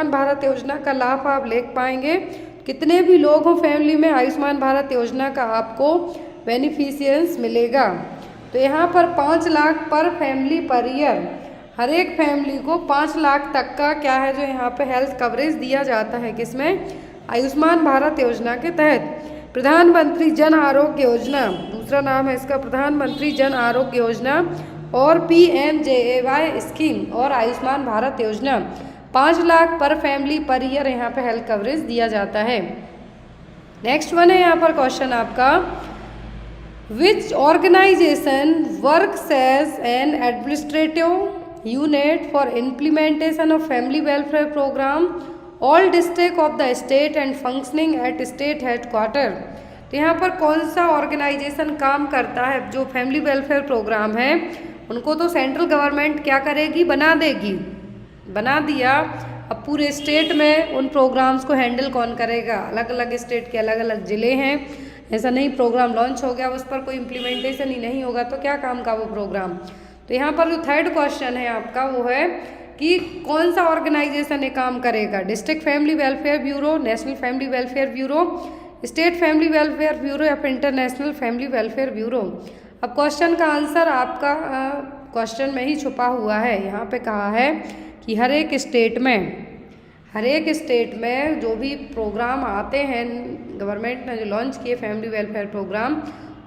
आयुष्मान भारत योजना का लाभ आप ले पाएंगे। कितने भी लोग हों फैमिली में, आयुष्मान भारत योजना का आपको बेनिफिशियंस मिलेगा। तो यहाँ पर 5 लाख पर फैमिली पर ईयर, हर एक फैमिली को 5 लाख तक का क्या है जो यहाँ पे हेल्थ कवरेज दिया जाता है। किसमें? आयुष्मान भारत योजना के तहत। प्रधानमंत्री जन आरोग्य योजना, दूसरा नाम है इसका प्रधानमंत्री जन आरोग्य योजना, और PMJAY स्कीम और आयुष्मान भारत योजना, 5 लाख पर फैमिली पर ईयर यहाँ पे हेल्थ कवरेज दिया जाता है। नेक्स्ट वन है यहाँ पर क्वेश्चन आपका, which organisation works as an administrative unit for implementation of family welfare programme all district of the state and functioning at state headquarter. तो यहाँ पर कौन सा ऑर्गेनाइजेशन काम करता है? जो फैमिली वेलफेयर प्रोग्राम है उनको तो सेंट्रल गवर्नमेंट क्या करेगी? बना देगी, बना दिया। अब पूरे स्टेट में उन प्रोग्राम्स को हैंडल कौन करेगा? अलग अलग स्टेट के अलग अलग ज़िले हैं, ऐसा नहीं प्रोग्राम लॉन्च हो गया उस पर कोई इम्प्लीमेंटेशन ही नहीं होगा तो क्या काम का वो प्रोग्राम। तो यहाँ पर जो थर्ड क्वेश्चन है आपका वो है कि कौन सा ऑर्गेनाइजेशन ये काम करेगा? District family welfare bureau, national family welfare bureau, state family welfare bureau या फिर इंटरनेशनल फैमिली वेलफेयर ब्यूरो। अब क्वेश्चन का आंसर आपका क्वेश्चन में ही छुपा हुआ है। यहाँ पे कहा है कि हर एक स्टेट में जो भी प्रोग्राम आते हैं गवर्नमेंट ने जो लॉन्च किए फैमिली वेलफेयर प्रोग्राम,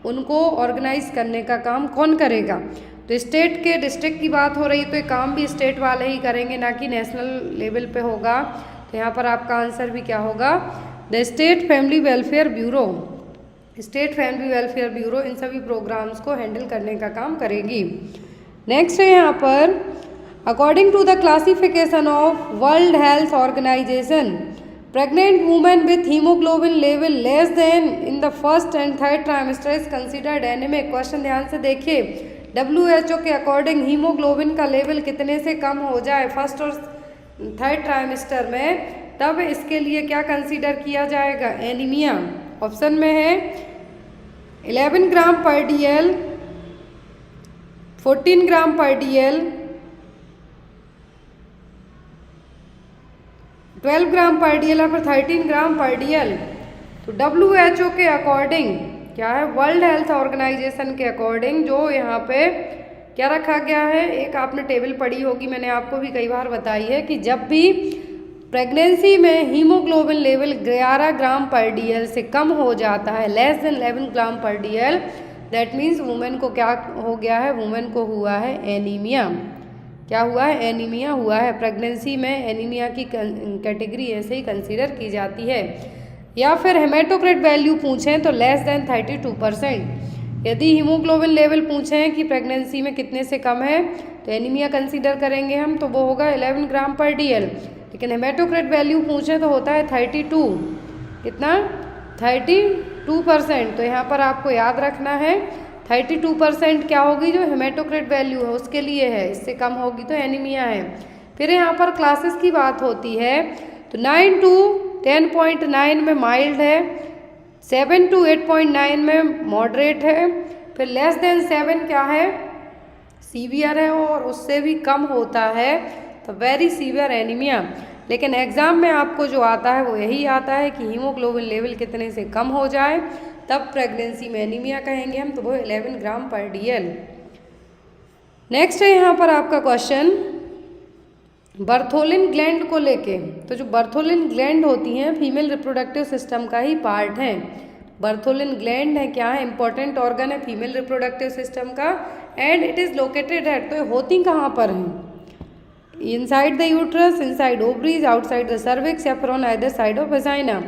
उनको ऑर्गेनाइज करने का काम कौन करेगा? तो स्टेट के डिस्ट्रिक्ट की बात हो रही है तो ये काम भी स्टेट वाले ही करेंगे, ना कि नेशनल लेवल पे होगा। तो यहाँ पर आपका आंसर भी क्या होगा? The state family welfare bureau. State family welfare bureau इन सभी प्रोग्राम्स को हैंडल करने का काम करेगी। नेक्स्ट है यहाँ पर, according to the classification of world health organisation, pregnant women with haemoglobin level less than in the first and third trimester is considered anaemic. Question ध्यान से देखिए, WHO के अकॉर्डिंग हीमोग्लोबिन का लेवल कितने से कम हो जाए फर्स्ट और थर्ड ट्राइमेस्टर में, तब इसके लिए क्या कंसीडर किया जाएगा? एनीमिया। ऑप्शन में है 11 ग्राम पर DL, 14 ग्राम पर DL, 12 ग्राम पर DL या फिर 13 ग्राम पर DL। तो WHO के अकॉर्डिंग क्या है? वर्ल्ड हेल्थ ऑर्गेनाइजेशन के अकॉर्डिंग जो यहाँ पे क्या रखा गया है, एक आपने टेबल पढ़ी होगी, मैंने आपको भी कई बार बताई है कि जब भी प्रेगनेंसी में हीमोग्लोबिन लेवल 11 ग्राम पर DL से कम हो जाता है, लेस देन 11 ग्राम पर DL, दैट मीन्स वुमेन को क्या हो गया है? वुमेन को हुआ है एनीमिया। क्या हुआ है? एनीमिया हुआ है। प्रेगनेंसी में एनीमिया की कैटेगरी ऐसे ही कंसीडर की जाती है। या फिर हेमेटोक्रिट वैल्यू पूछें तो लेस देन 32%। यदि हीमोग्लोबिन लेवल पूछें कि प्रेगनेंसी में कितने से कम है तो एनीमिया कंसीडर करेंगे हम, तो वो होगा 11 ग्राम पर DL। लेकिन हेमेटोक्रिट वैल्यू पूछें तो होता है 32, कितना? 32%। तो यहाँ पर आपको याद रखना है 32% क्या होगी? जो हेमेटोक्रिट वैल्यू है उसके लिए है, इससे कम होगी तो एनीमिया है। फिर यहाँ पर क्लासेस की बात होती है तो 9 to 10.9 में माइल्ड है, 7 to 8.9 में मॉडरेट है, फिर लेस देन 7 क्या है? सीवियर है, और उससे भी कम होता है तो वेरी सीवियर एनीमिया। लेकिन एग्जाम में आपको जो आता है वो यही आता है कि हीमोग्लोबिन लेवल कितने से कम हो जाए तब प्रेगनेंसी में एनीमिया कहेंगे हम, तो वो 11 ग्राम पर DL। नेक्स्ट है यहाँ पर आपका क्वेश्चन बर्थोलिन ग्लैंड को लेके। तो जो बर्थोलिन ग्लैंड होती हैं फीमेल रिप्रोडक्टिव सिस्टम का ही पार्ट है। बर्थोलिन ग्लैंड है क्या है? इंपॉर्टेंट ऑर्गन है फीमेल रिप्रोडक्टिव सिस्टम का, and it is located at, तो ये होती कहाँ पर हैं? Inside the uterus, inside ovaries, outside the cervix, या फिर on either side of vagina.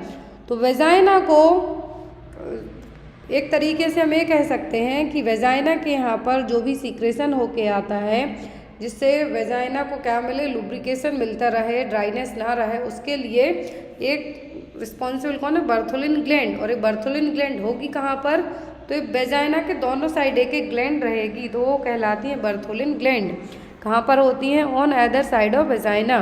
तो वेजाइना को एक तरीके से हम ये कह सकते हैं कि वेजाइना के यहाँ पर जो भी सीक्रेशन होके आता है जिससे वेजाइना को क्या मिले? लुब्रिकेशन मिलता रहे, ड्राइनेस ना रहे, उसके लिए एक रिस्पॉन्सिबल कौन है? Bartholin gland. और ये बर्थोलिन ग्लैंड होगी कहाँ पर? तो ये वेजाइना के दोनों साइड एक एक ग्लैंड रहेगी, तो वो कहलाती है बर्थोलिन ग्लैंड। कहाँ पर होती हैं? On other side of vagina.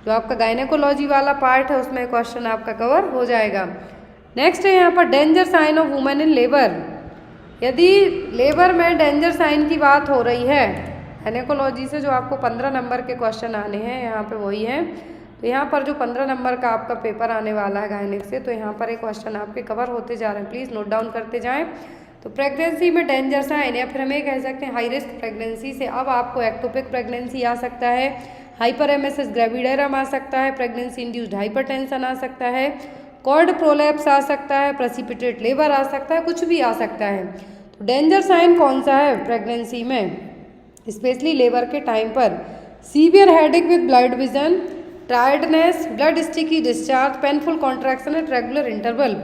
जो आपका गायनेकोलॉजी वाला पार्ट है उसमें क्वेश्चन आपका कवर हो जाएगा। नेक्स्ट है यहाँ पर danger sign of women in labour. यदि लेबर में डेंजर साइन की बात हो रही है, गायनेकोलॉजी से जो आपको 15 नंबर के क्वेश्चन आने हैं यहाँ पे वही है। तो यहाँ पर जो 15 नंबर का आपका पेपर आने वाला है गायनिक से, तो यहाँ पर एक क्वेश्चन आपके कवर होते जा रहे हैं, प्लीज़ नोट डाउन करते जाएँ। तो प्रेगनेंसी में डेंजर साइन या फिर हम ये कह सकते हैं हाई रिस्क प्रेगनेंसी से अब आपको एक्टोपिक प्रेगनेंसी आ सकता है, हाइपर एमएसएस ग्रेविडेरम आ सकता है, प्रेगनेंसी इंड्यूस्ड हाइपरटेंशन आ सकता है, कॉर्ड प्रोलैप्स आ सकता है, प्रेसिपिटेट लेबर आ सकता है, कुछ भी आ सकता है। तो डेंजर साइन कौन सा है प्रेगनेंसी में, स्पेशली लेबर के टाइम पर? Severe headache with blood vision, tiredness, blood sticky discharge, painful contraction at regular interval.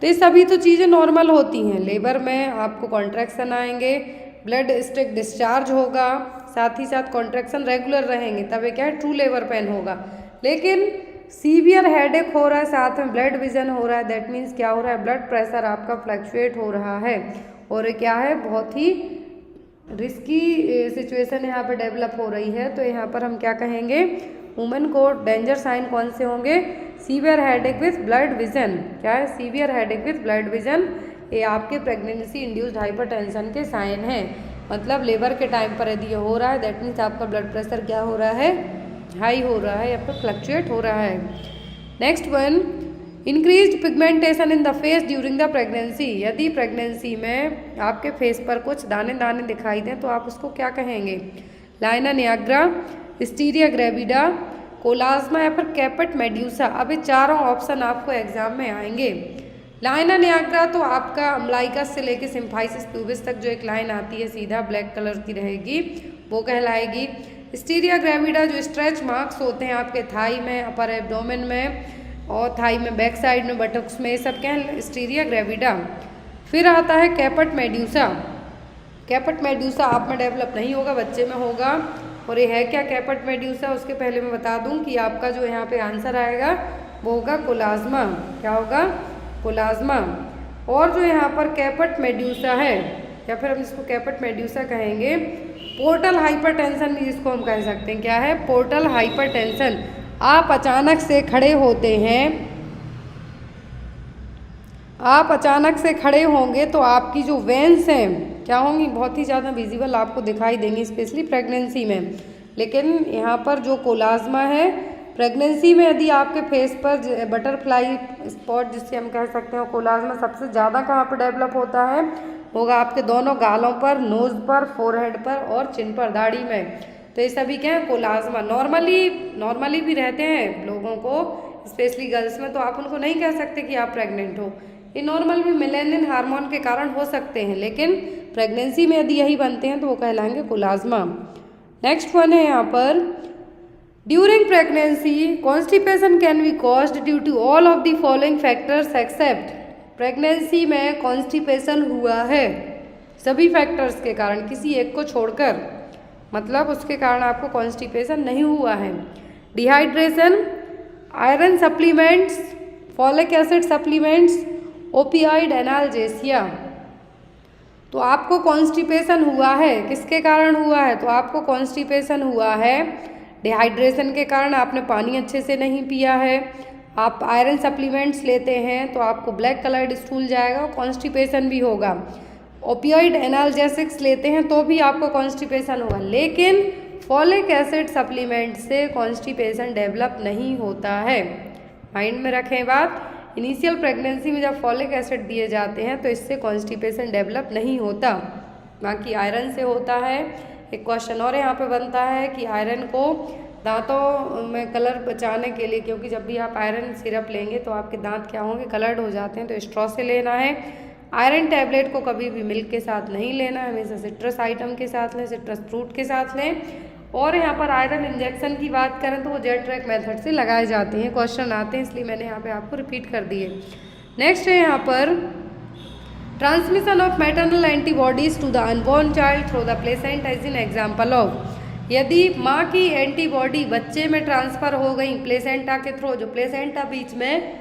तो ये सभी तो चीज़ें नॉर्मल होती हैं। लेबर में आपको कॉन्ट्रैक्शन आएंगे, ब्लड स्टिक डिस्चार्ज होगा, साथ ही साथ कॉन्ट्रैक्शन रेगुलर रहेंगे, तब ये क्या है ट्रू लेबर पेन होगा। लेकिन सीवियर हेडेक हो रहा है, साथ में ब्लड विजन हो रहा है, दैट मीन्स क्या हो रहा है, ब्लड प्रेशर आपका फ्लक्चुएट हो रहा है और ये क्या है बहुत ही रिस्की सिचुएशन यहाँ पे डेवलप हो रही है। तो यहाँ पर हम क्या कहेंगे, वुमेन को डेंजर साइन कौन से होंगे? Severe headache with blood vision. क्या है? Severe headache with blood vision, ये आपके प्रेगनेंसी इंड्यूस्ड हाइपरटेंशन के साइन हैं। मतलब लेबर के टाइम पर यदि ये हो रहा है, दैट मीन्स आपका ब्लड प्रेशर क्या हो रहा है, हाई हो रहा है या फिर फ्लक्चुएट हो रहा है। Next one, increased pigmentation in the face during the pregnancy. यदि प्रेगनेंसी में आपके फेस पर कुछ दाने दाने दिखाई दें तो आप उसको क्या कहेंगे? लाइना नियाग्रा, हिस्टीरिया ग्रेविडा, कोलाज्मा या फिर कैपेट मेड्यूसा। अब ये चारों ऑप्शन आपको एग्जाम में आएंगे। लाइना नियाग्रा तो आपका अम्लाइकस से लेके सिम्फाइसिस प्यूबिस तक जो एक लाइन आती है सीधा ब्लैक कलर की रहेगी, वो कहलाएगी। हिस्टीरिया ग्रेविडा जो स्ट्रेच मार्क्स होते हैं आपके थाई में, अपर एब्डोमेन में और थाई में बैक साइड में, बटक्स में, ये सब क्या है? Hysteria gravida. फिर आता है कैपेट मेड्यूसा। कैपेट मेड्यूसा आप में डेवलप नहीं होगा, बच्चे में होगा। और ये है क्या कैपेट मेड्यूसा? उसके पहले मैं बता दूं कि आपका जो यहाँ पे आंसर आएगा वो होगा कोलाज्मा। क्या होगा? कोलाज्मा। और जो यहाँ पर कैपेट मेड्यूसा है या फिर हम इसको कैपेट मेड्यूसा कहेंगे, पोर्टल हाइपरटेंशन भी जिसको हम कह सकते हैं। क्या है? Portal hypertension. आप अचानक से खड़े होते हैं, आप अचानक से खड़े होंगे तो आपकी जो वेन्स हैं क्या होंगी? बहुत ही ज़्यादा विजिबल आपको दिखाई देंगी, स्पेशली प्रेगनेंसी में। लेकिन यहाँ पर जो कोलाज्मा है, प्रेगनेंसी में यदि आपके फेस पर बटरफ्लाई स्पॉट जिससे हम कह सकते हैं, कोलाज्मा सबसे ज़्यादा कहाँ पर डेवलप होता है? होगा आपके दोनों गालों पर, नोज़ पर, फोरहेड पर और चिन पर, दाढ़ी में। तो ये सभी क्या है? कोलाज्मा। नॉर्मली भी रहते हैं लोगों को, स्पेशली गर्ल्स में, तो आप उनको नहीं कह सकते कि आप प्रेग्नेंट हो। ये नॉर्मल भी मेलेनिन हार्मोन के कारण हो सकते हैं, लेकिन प्रेगनेंसी में यदि यही बनते हैं तो वो कहलाएंगे कोलाज्मा। नेक्स्ट वन है यहाँ पर, during pregnancy constipation can be caused due to all of the following factors except. Pregnancy में कॉन्स्टिपेशन हुआ है सभी फैक्टर्स के कारण, किसी एक को छोड़कर, मतलब उसके कारण आपको कॉन्स्टिपेशन नहीं हुआ है। Dehydration, iron supplements, folic acid supplements, opioid analgesia. तो आपको कॉन्स्टिपेशन हुआ है, किसके कारण हुआ है? तो आपको कॉन्स्टिपेशन हुआ है डिहाइड्रेशन के कारण, आपने पानी अच्छे से नहीं पिया है, आप आयरन सप्लीमेंट्स लेते हैं तो आपको ब्लैक कलर्ड स्टूल जाएगा, कॉन्स्टिपेशन भी होगा। ओपियाइड एनाल्जेसिक्स लेते हैं तो भी आपको कॉन्स्टिपेशन होगा, लेकिन फॉलिक एसिड सप्लीमेंट से कॉन्स्टिपेशन डेवलप नहीं होता है। माइंड में रखें बात, इनिशियल प्रेगनेंसी में जब फॉलिक एसिड दिए जाते हैं तो इससे कॉन्स्टिपेशन डेवलप नहीं होता, बाकी आयरन से होता है। एक क्वेश्चन और यहाँ पे बनता है कि आयरन को दांतों में कलर बचाने के लिए, क्योंकि जब भी आप आयरन सिरप लेंगे तो आपके दांत क्या होंगे? कलर्ड हो जाते हैं, तो स्ट्रॉ से लेना है। आयरन टैबलेट को कभी भी मिल्क के साथ नहीं लेना है, हमेशा सिट्रस आइटम के साथ लें, सिट्रस फ्रूट के साथ लें। और यहाँ पर आयरन इंजेक्शन की बात करें तो वो जेट ट्रैक मेथड से लगाए जाते हैं। क्वेश्चन आते हैं इसलिए मैंने यहाँ पे आपको रिपीट कर दिए। नेक्स्ट है यहाँ पर, transmission of maternal antibodies to the unborn child through the placenta is an example of. यदि माँ की एंटीबॉडी बच्चे में ट्रांसफ़र हो गई प्लेसेंटा के थ्रू, जो प्लेसेंटा बीच में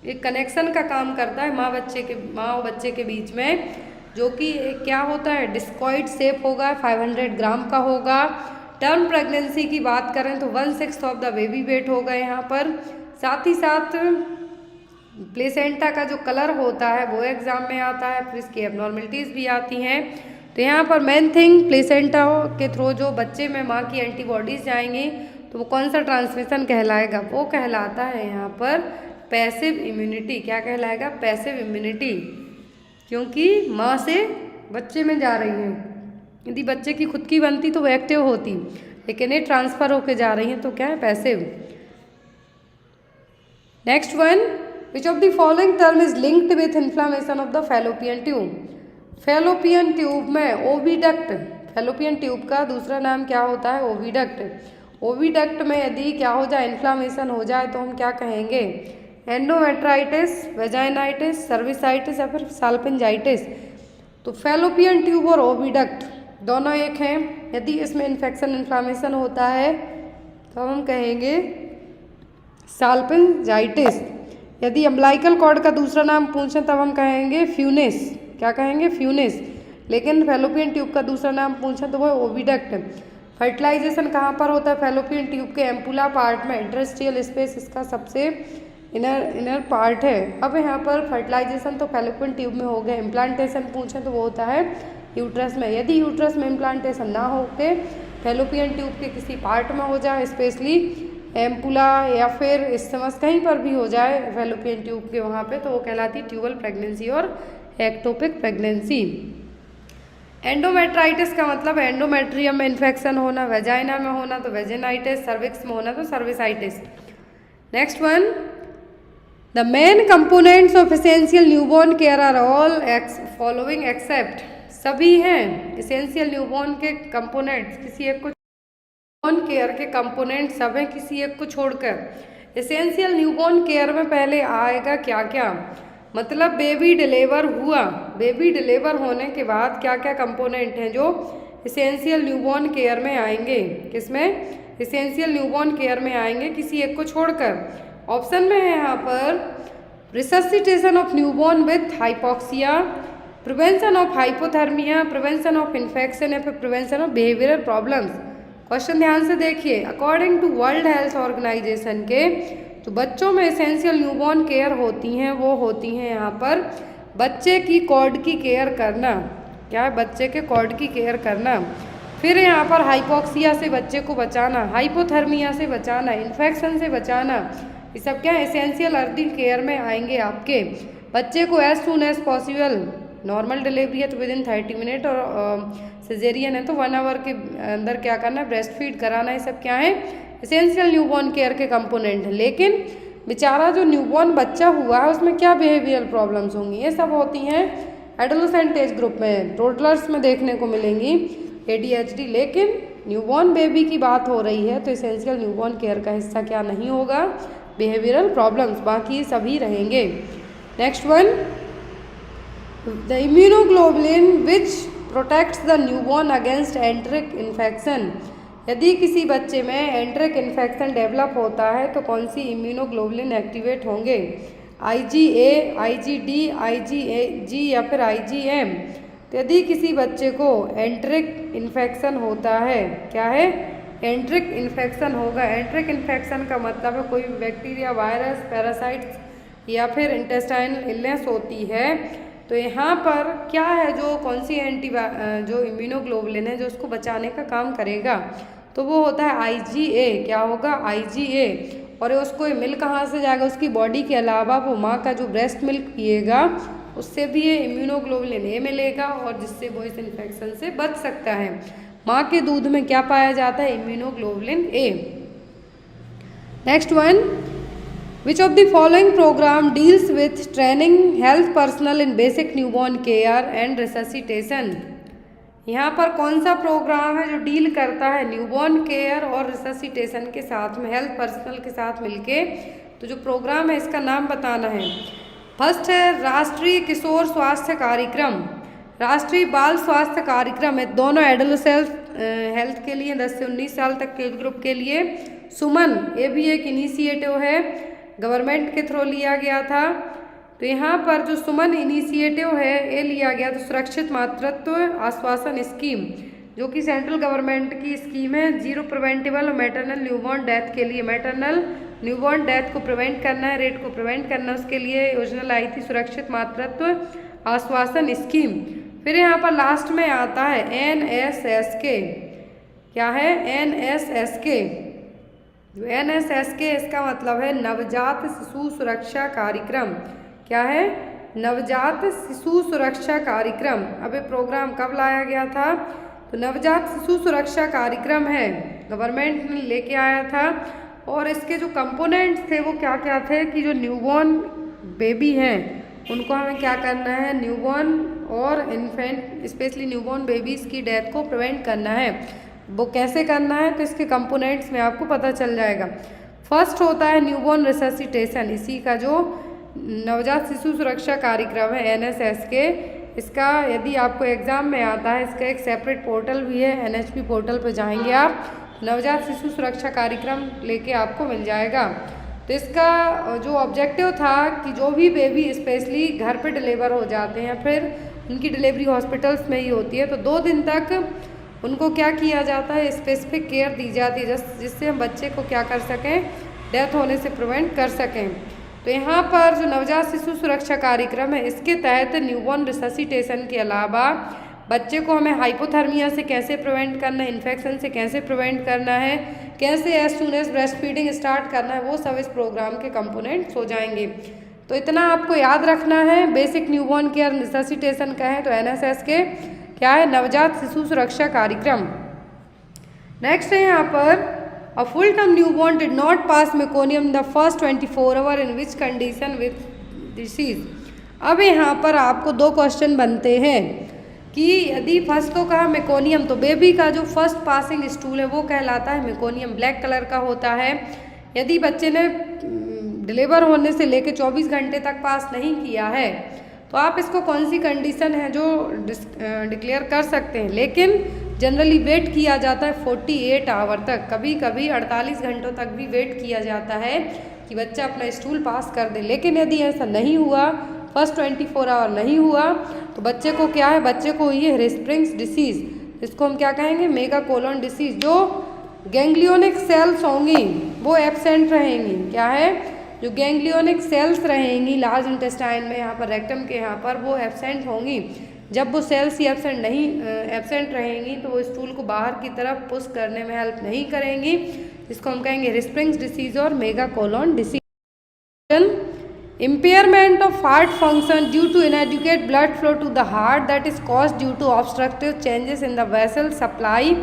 एक कनेक्शन का काम करता है माँ और बच्चे के बीच में, जो कि क्या होता है? डिस्कॉइड शेप होगा, 500 ग्राम का होगा। टर्म प्रेगनेंसी की बात करें तो 1/6 ऑफ द बेबी वेट होगा यहाँ पर। साथ ही साथ प्लेसेंटा का जो कलर होता है वो एग्जाम में आता है, फिर इसकी एबनॉर्मलिटीज़ भी आती हैं। तो यहाँ पर मेन थिंग, प्लेसेंटा के थ्रू जो बच्चे में माँ की एंटीबॉडीज़ जाएंगी तो वो कौन सा ट्रांसमिशन कहलाएगा? वो कहलाता है यहाँ पर पैसिव इम्यूनिटी। क्या कहलाएगा? पैसिव इम्यूनिटी, क्योंकि माँ से बच्चे में जा रही है। यदि बच्चे की खुद की बनती तो वो एक्टिव होती, लेकिन ये ट्रांसफर होके जा रही हैं तो क्या है? Passive. Next one, which of the following term is linked with inflammation of the fallopian tube? Fallopian tube में ओविडक्ट, फैलोपियन ट्यूब का दूसरा नाम क्या होता है? ओविडक्ट। ओविडक्ट में यदि क्या हो जाए? इन्फ्लामेशन हो जाए तो हम क्या कहेंगे? एंडोमेट्राइटिस, वेजाइनाइटिस, सर्विसाइटिस या फिर साल्पिंजाइटिस। तो फैलोपियन ट्यूब और ओविडक्ट दोनों एक हैं। यदि इसमें इन्फेक्शन, इन्फ्लामेशन होता है तो हम कहेंगे साल्पिंजाइटिस। यदि अम्बिलिकल कॉर्ड का दूसरा नाम पूछें तब हम कहेंगे फ्यूनिस। क्या कहेंगे? फ्यूनिस। लेकिन फैलोपियन ट्यूब का दूसरा नाम पूछें तो वो ओविडक्ट। फर्टिलाइजेशन कहाँ पर होता है? फैलोपियन ट्यूब के एम्पुला पार्ट में, इंटरस्टिशियल स्पेस इसका सबसे इनर पार्ट है। अब यहाँ पर फर्टिलाइजेशन तो फैलोपियन ट्यूब में हो गया। इम्प्लांटेशन पूछें तो वो होता है यूट्रस में। यदि यूट्रस में इम्प्लांटेशन ना हो के फैलोपियन ट्यूब के किसी पार्ट में हो जाए, स्पेशली एम्पुला या फिर इस्टमस कहीं पर भी हो जाए फैलोपियन ट्यूब के वहाँ पे, तो वो कहलाती ट्यूबल प्रेगनेंसी और एक्टोपिक प्रेगनेंसी। एंडोमेट्राइटिस का मतलब एंडोमेट्रियम में इन्फेक्शन होना, वेजाइना में होना तो वेजिनाइटिस, सर्विक्स में होना तो cervicitis. Next one, the main components of essential newborn care are all following except. सभी हैं एसेंशियल न्यूबॉर्न के कंपोनेंट्स, किसी एक को न्यूबॉर्न केयर के कंपोनेंट सब हैं किसी एक को छोड़कर। एसेंशियल न्यूबॉर्न केयर में पहले आएगा क्या क्या? मतलब बेबी डिलीवर हुआ, बेबी डिलीवर होने के बाद क्या क्या कंपोनेंट हैं जो एसेंशियल न्यूबॉर्न केयर में आएंगे? किसमें? एसेंशियल न्यूबॉर्न केयर में आएंगे किसी एक को छोड़कर। ऑप्शन में है यहाँ पर resuscitation of newborn with hypoxia, prevention of hypothermia, prevention of infection या फिर prevention of behavioural problems. Question ध्यान से देखिए। According to world health organisation के जो बच्चों में एसेंशियल न्यूबॉर्न केयर होती हैं वो होती हैं यहाँ पर बच्चे की कॉर्ड की केयर करना। क्या है? बच्चे के कॉर्ड की केयर करना। फिर यहाँ पर हाइपोक्सिया से बच्चे को बचाना, हाइपोथर्मिया से बचाना, इन्फेक्शन से बचाना, ये सब क्या एसेंशियल अर्ली केयर में आएंगे आपके। बच्चे को as soon as possible, normal delivery है तो विद इन 30 मिनट और सिजेरियन है तो 1 आवर के अंदर क्या करना है? ब्रेस्ट फीड कराना। ये सब क्या है? एसेंशियल न्यूबॉर्न केयर के कंपोनेंट है। लेकिन बेचारा जो न्यूबॉर्न बच्चा हुआ है उसमें क्या बिहेवियरल प्रॉब्लम्स होंगी? ये सब होती हैं एडोलेसेंट एज ग्रुप में, टोडलर्स में देखने को मिलेंगी ADHD। लेकिन न्यूबॉर्न बेबी की बात हो रही है तो एसेंशियल न्यूबॉर्न केयर का हिस्सा क्या नहीं होगा? बिहेवियरल प्रॉब्लम्स, बाकी सभी रहेंगे। Next one, the immunoglobulin which protects the newborn against एंट्रिक infection. यदि किसी बच्चे में एंट्रिक इन्फेक्शन डेवलप होता है तो कौन सी इम्यूनोग्लोबुलिन एक्टिवेट होंगे? IgA, IgD, IgG या फिर IgM। तो यदि किसी बच्चे को एंट्रिक इन्फेक्शन होता है, क्या है? एंट्रिक इन्फेक्शन होगा। एंट्रिक इन्फेक्शन का मतलब है कोई बैक्टीरिया, वायरस, पैरासाइट्स या फिर इंटेस्टाइनल इलनेस होती है। तो यहाँ पर क्या है जो कौन सी जो इम्यूनोग्लोबुलिन है जो उसको बचाने का काम करेगा? तो वो होता है IgA। क्या होगा? IgA। और उसको मिल कहाँ से जाएगा? उसकी बॉडी के अलावा वो माँ का जो ब्रेस्ट मिल्क पिएगा उससे भी ये इम्यूनोग्लोबुलिन A मिलेगा और जिससे वो इस इन्फेक्शन से बच सकता है। माँ के दूध में क्या पाया जाता है? Immunoglobulin A। Next one, which of the following programme deals with training health personal in basic newborn care and resuscitation. यहाँ पर कौन सा प्रोग्राम है जो डील करता है न्यूबॉर्न केयर और रिससिटेशन के साथ में, हेल्थ पर्सनल के साथ मिलके? तो जो प्रोग्राम है इसका नाम बताना है। फर्स्ट है राष्ट्रीय किशोर स्वास्थ्य कार्यक्रम, राष्ट्रीय बाल स्वास्थ्य कार्यक्रम है दोनों एडोलेसेंट हेल्थ के लिए 10 से 19 साल तक के ग्रुप के लिए। सुमन, ये भी एक इनिशिएटिव है, गवर्नमेंट के थ्रू लिया गया था। तो यहाँ पर जो सुमन इनिशिएटिव है ये लिया गया तो सुरक्षित मातृत्व आश्वासन स्कीम, जो कि सेंट्रल गवर्नमेंट की स्कीम है। 0 प्रिवेंटेबल मैटरनल न्यूबॉर्न डेथ के लिए, मैटरनल न्यूबॉर्न डेथ को प्रिवेंट करना है, रेट को प्रिवेंट करना, उसके लिए योजना लाई थी सुरक्षित मातृत्व आश्वासन स्कीम। फिर यहाँ पर लास्ट में आता है NSSK। क्या है? NSSK। NSSK इसका मतलब है नवजात शिशु सुरक्षा कार्यक्रम। क्या है? नवजात शिशु सुरक्षा कार्यक्रम। अब ये प्रोग्राम कब लाया गया था? तो नवजात शिशु सुरक्षा कार्यक्रम है, गवर्नमेंट ने लेके आया था। और इसके जो कंपोनेंट्स थे वो क्या क्या थे कि जो न्यूबॉर्न बेबी हैं उनको हमें क्या करना है, न्यूबॉर्न और इन्फेंट स्पेशली न्यूबॉर्न बेबीज़ की डेथ को प्रिवेंट करना है। वो कैसे करना है तो इसके कंपोनेंट्स में आपको पता चल जाएगा। फर्स्ट होता है न्यूबॉर्न रिससिटेशन, इसी का जो नवजात शिशु सुरक्षा कार्यक्रम है NSSK, इसका यदि आपको एग्ज़ाम में आता है, इसका एक सेपरेट पोर्टल भी है, NHP पोर्टल पर जाएंगे आप, नवजात शिशु सुरक्षा कार्यक्रम लेके आपको मिल जाएगा। तो इसका जो ऑब्जेक्टिव था कि जो भी बेबी स्पेशली घर पे डिलीवर हो जाते हैं, फिर उनकी डिलीवरी हॉस्पिटल्स में ही होती है, तो 2 दिन तक उनको क्या किया जाता है, स्पेसिफिक केयर दी जाती है जिससे हम बच्चे को क्या कर सकें, डेथ होने से प्रिवेंट कर सकें। तो यहाँ पर जो नवजात शिशु सुरक्षा कार्यक्रम है, इसके तहत न्यूबॉर्न रिससिटेशन के अलावा बच्चे को हमें हाइपोथर्मिया से कैसे प्रिवेंट करना है, इन्फेक्शन से कैसे प्रिवेंट करना है, कैसे as soon as breast feeding start करना है, वो सब इस प्रोग्राम के कंपोनेंट्स हो जाएंगे। तो इतना आपको याद रखना है। बेसिक न्यूबॉर्न केयर रिससिटेशन का है तो NSSK क्या है, नवजात शिशु सुरक्षा कार्यक्रम। नेक्स्ट है यहाँ पर a full term newborn did not pass meconium the first 24 hour in which condition with disease. अब यहाँ पर आपको 2 क्वेश्चन बनते हैं कि यदि फर्स्ट तो कहा मेकोनियम, तो बेबी का जो फर्स्ट पासिंग स्टूल है वो कहलाता है मेकोनियम, ब्लैक कलर का होता है। यदि बच्चे ने डिलीवर होने से लेकर 24 घंटे तक पास नहीं किया है तो आप इसको कौन सी कंडीशन है जो डिक्लेयर कर सकते हैं, लेकिन जनरली वेट किया जाता है 48 आवर तक, कभी कभी 48 घंटों तक भी वेट किया जाता है कि बच्चा अपना स्टूल पास कर दे। लेकिन यदि ऐसा नहीं हुआ, फर्स्ट 24 आवर नहीं हुआ, तो बच्चे को क्या है, बच्चे को ये रिस्प्रिंग्स डिसीज़, इसको हम क्या कहेंगे, मेगा कोलोन डिसीज़, जो गैंग्लियोनिक सेल्स होंगी वो एब्सेंट रहेंगी। क्या है, जो गैंग्लियोनिक सेल्स रहेंगी लार्ज इंटेस्टाइन में, यहाँ पर रेक्टम के यहाँ पर, वो एब्सेंट होंगी। जब वो सेल्स ही एब्सेंट रहेंगी तो वो स्टूल को बाहर की तरफ पुश करने में हेल्प नहीं करेंगी, इसको हम कहेंगे रिस्प्रिंग्स डिसीज और megacolon disease. Impairment of heart function due to inadequate blood flow to the heart that is caused due to obstructive changes in the vessel supply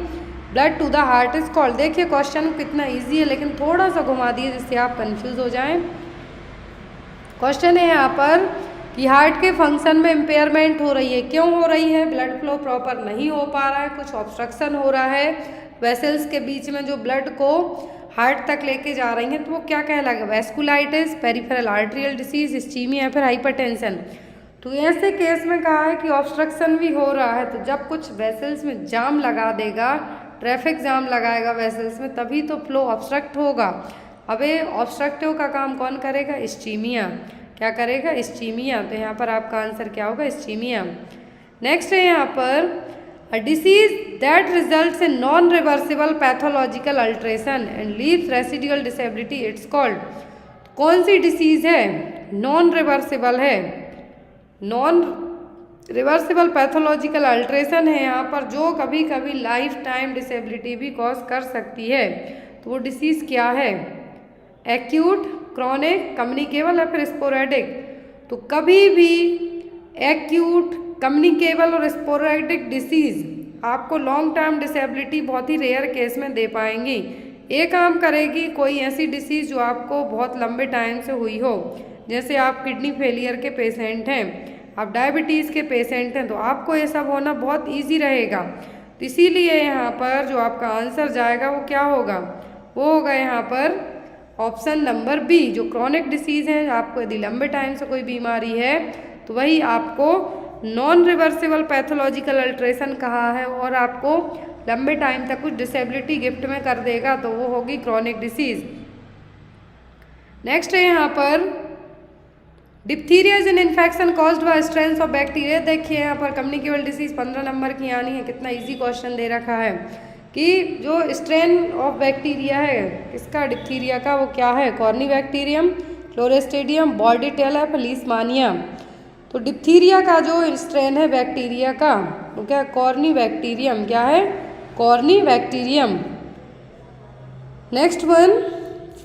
blood to the heart is called. देखिए question कितना easy है, लेकिन थोड़ा सा घुमा दिए जिससे आप कंफ्यूज हो जाएं। क्वेश्चन है यहाँ पर कि हार्ट के फंक्शन में इम्पेयरमेंट हो रही है, क्यों हो रही है, ब्लड फ्लो प्रॉपर नहीं हो पा रहा है, कुछ ऑब्स्ट्रक्शन हो रहा है, वेसल्स के बीच में जो ब्लड को हार्ट तक लेके जा रही हैं, तो वो क्या कहलाएगा, vasculitis, peripheral arterial disease, ischaemia या फिर हाइपरटेंशन। तो ऐसे केस में कहा है कि ऑब्स्ट्रक्शन भी हो रहा है, तो जब कुछ वेसल्स में जाम लगा देगा, ट्रैफिक जाम लगाएगा वेसल्स में, तभी तो फ्लो ऑब्स्ट्रक्ट होगा। अब ये ऑब्स्ट्रक्टिव का काम कौन करेगा, इस्चीमिया। क्या करेगा, इस्चीमिया। तो यहाँ पर आपका आंसर क्या होगा, इस्चीमिया। नेक्स्ट है यहाँ पर a disease that results in non reversible pathological alteration and leaves residual disability, it's called. कौन सी डिसीज है, नॉन रिवर्सिबल है, नॉन रिवर्सिबल पैथोलॉजिकल अल्ट्रेशन है यहाँ पर, जो कभी कभी लाइफ टाइम डिसेबिलिटी भी कॉज कर सकती है। तो वो डिसीज़ क्या है, एक्यूट, क्रॉनिक, कम्युनिकेबल या फिर स्पोरेडिक। तो कभी भी एक्यूट, कम्युनिकेबल और स्पोरेडिक डिसीज़ आपको लॉन्ग टर्म डिसेबिलिटी बहुत ही रेयर केस में दे पाएंगी। एक काम करेगी कोई ऐसी डिसीज़ जो आपको बहुत लंबे टाइम से हुई हो, जैसे आप किडनी फेलियर के पेशेंट हैं, आप डायबिटीज़ के पेशेंट हैं, तो आपको ये सब होना बहुत इजी रहेगा। तो इसीलिए यहाँ पर जो आपका आंसर जाएगा वो क्या होगा, वो होगा यहाँ पर ऑप्शन नंबर बी, जो क्रॉनिक डिसीज़ है, आपको यदि लंबे टाइम से कोई बीमारी है तो वही आपको नॉन रिवर्सिबल पैथोलॉजिकल अल्ट्रेशन कहा है और आपको लंबे टाइम तक कुछ डिसेबिलिटी गिफ्ट में कर देगा, तो वो होगी क्रॉनिक डिसीज़। नेक्स्ट है यहाँ पर diphtheria is an infection caused by strains of bacteria. देखिए यहाँ पर कम्युनिकेबल डिसीज 15 नंबर की आनी है, कितना इजी क्वेश्चन दे रखा है कि जो स्ट्रेन ऑफ बैक्टीरिया है इसका, डिप्थीरिया का, वो क्या है, कॉर्नीबैक्टीरियम, क्लोरेस्टेडियम, बॉर्डिटेला, लीशमानिया। तो डिप्थीरिया का जो स्ट्रेन है बैक्टीरिया का वो क्या है, कॉर्नीबैक्टीरियम। क्या है, corynebacterium. Next one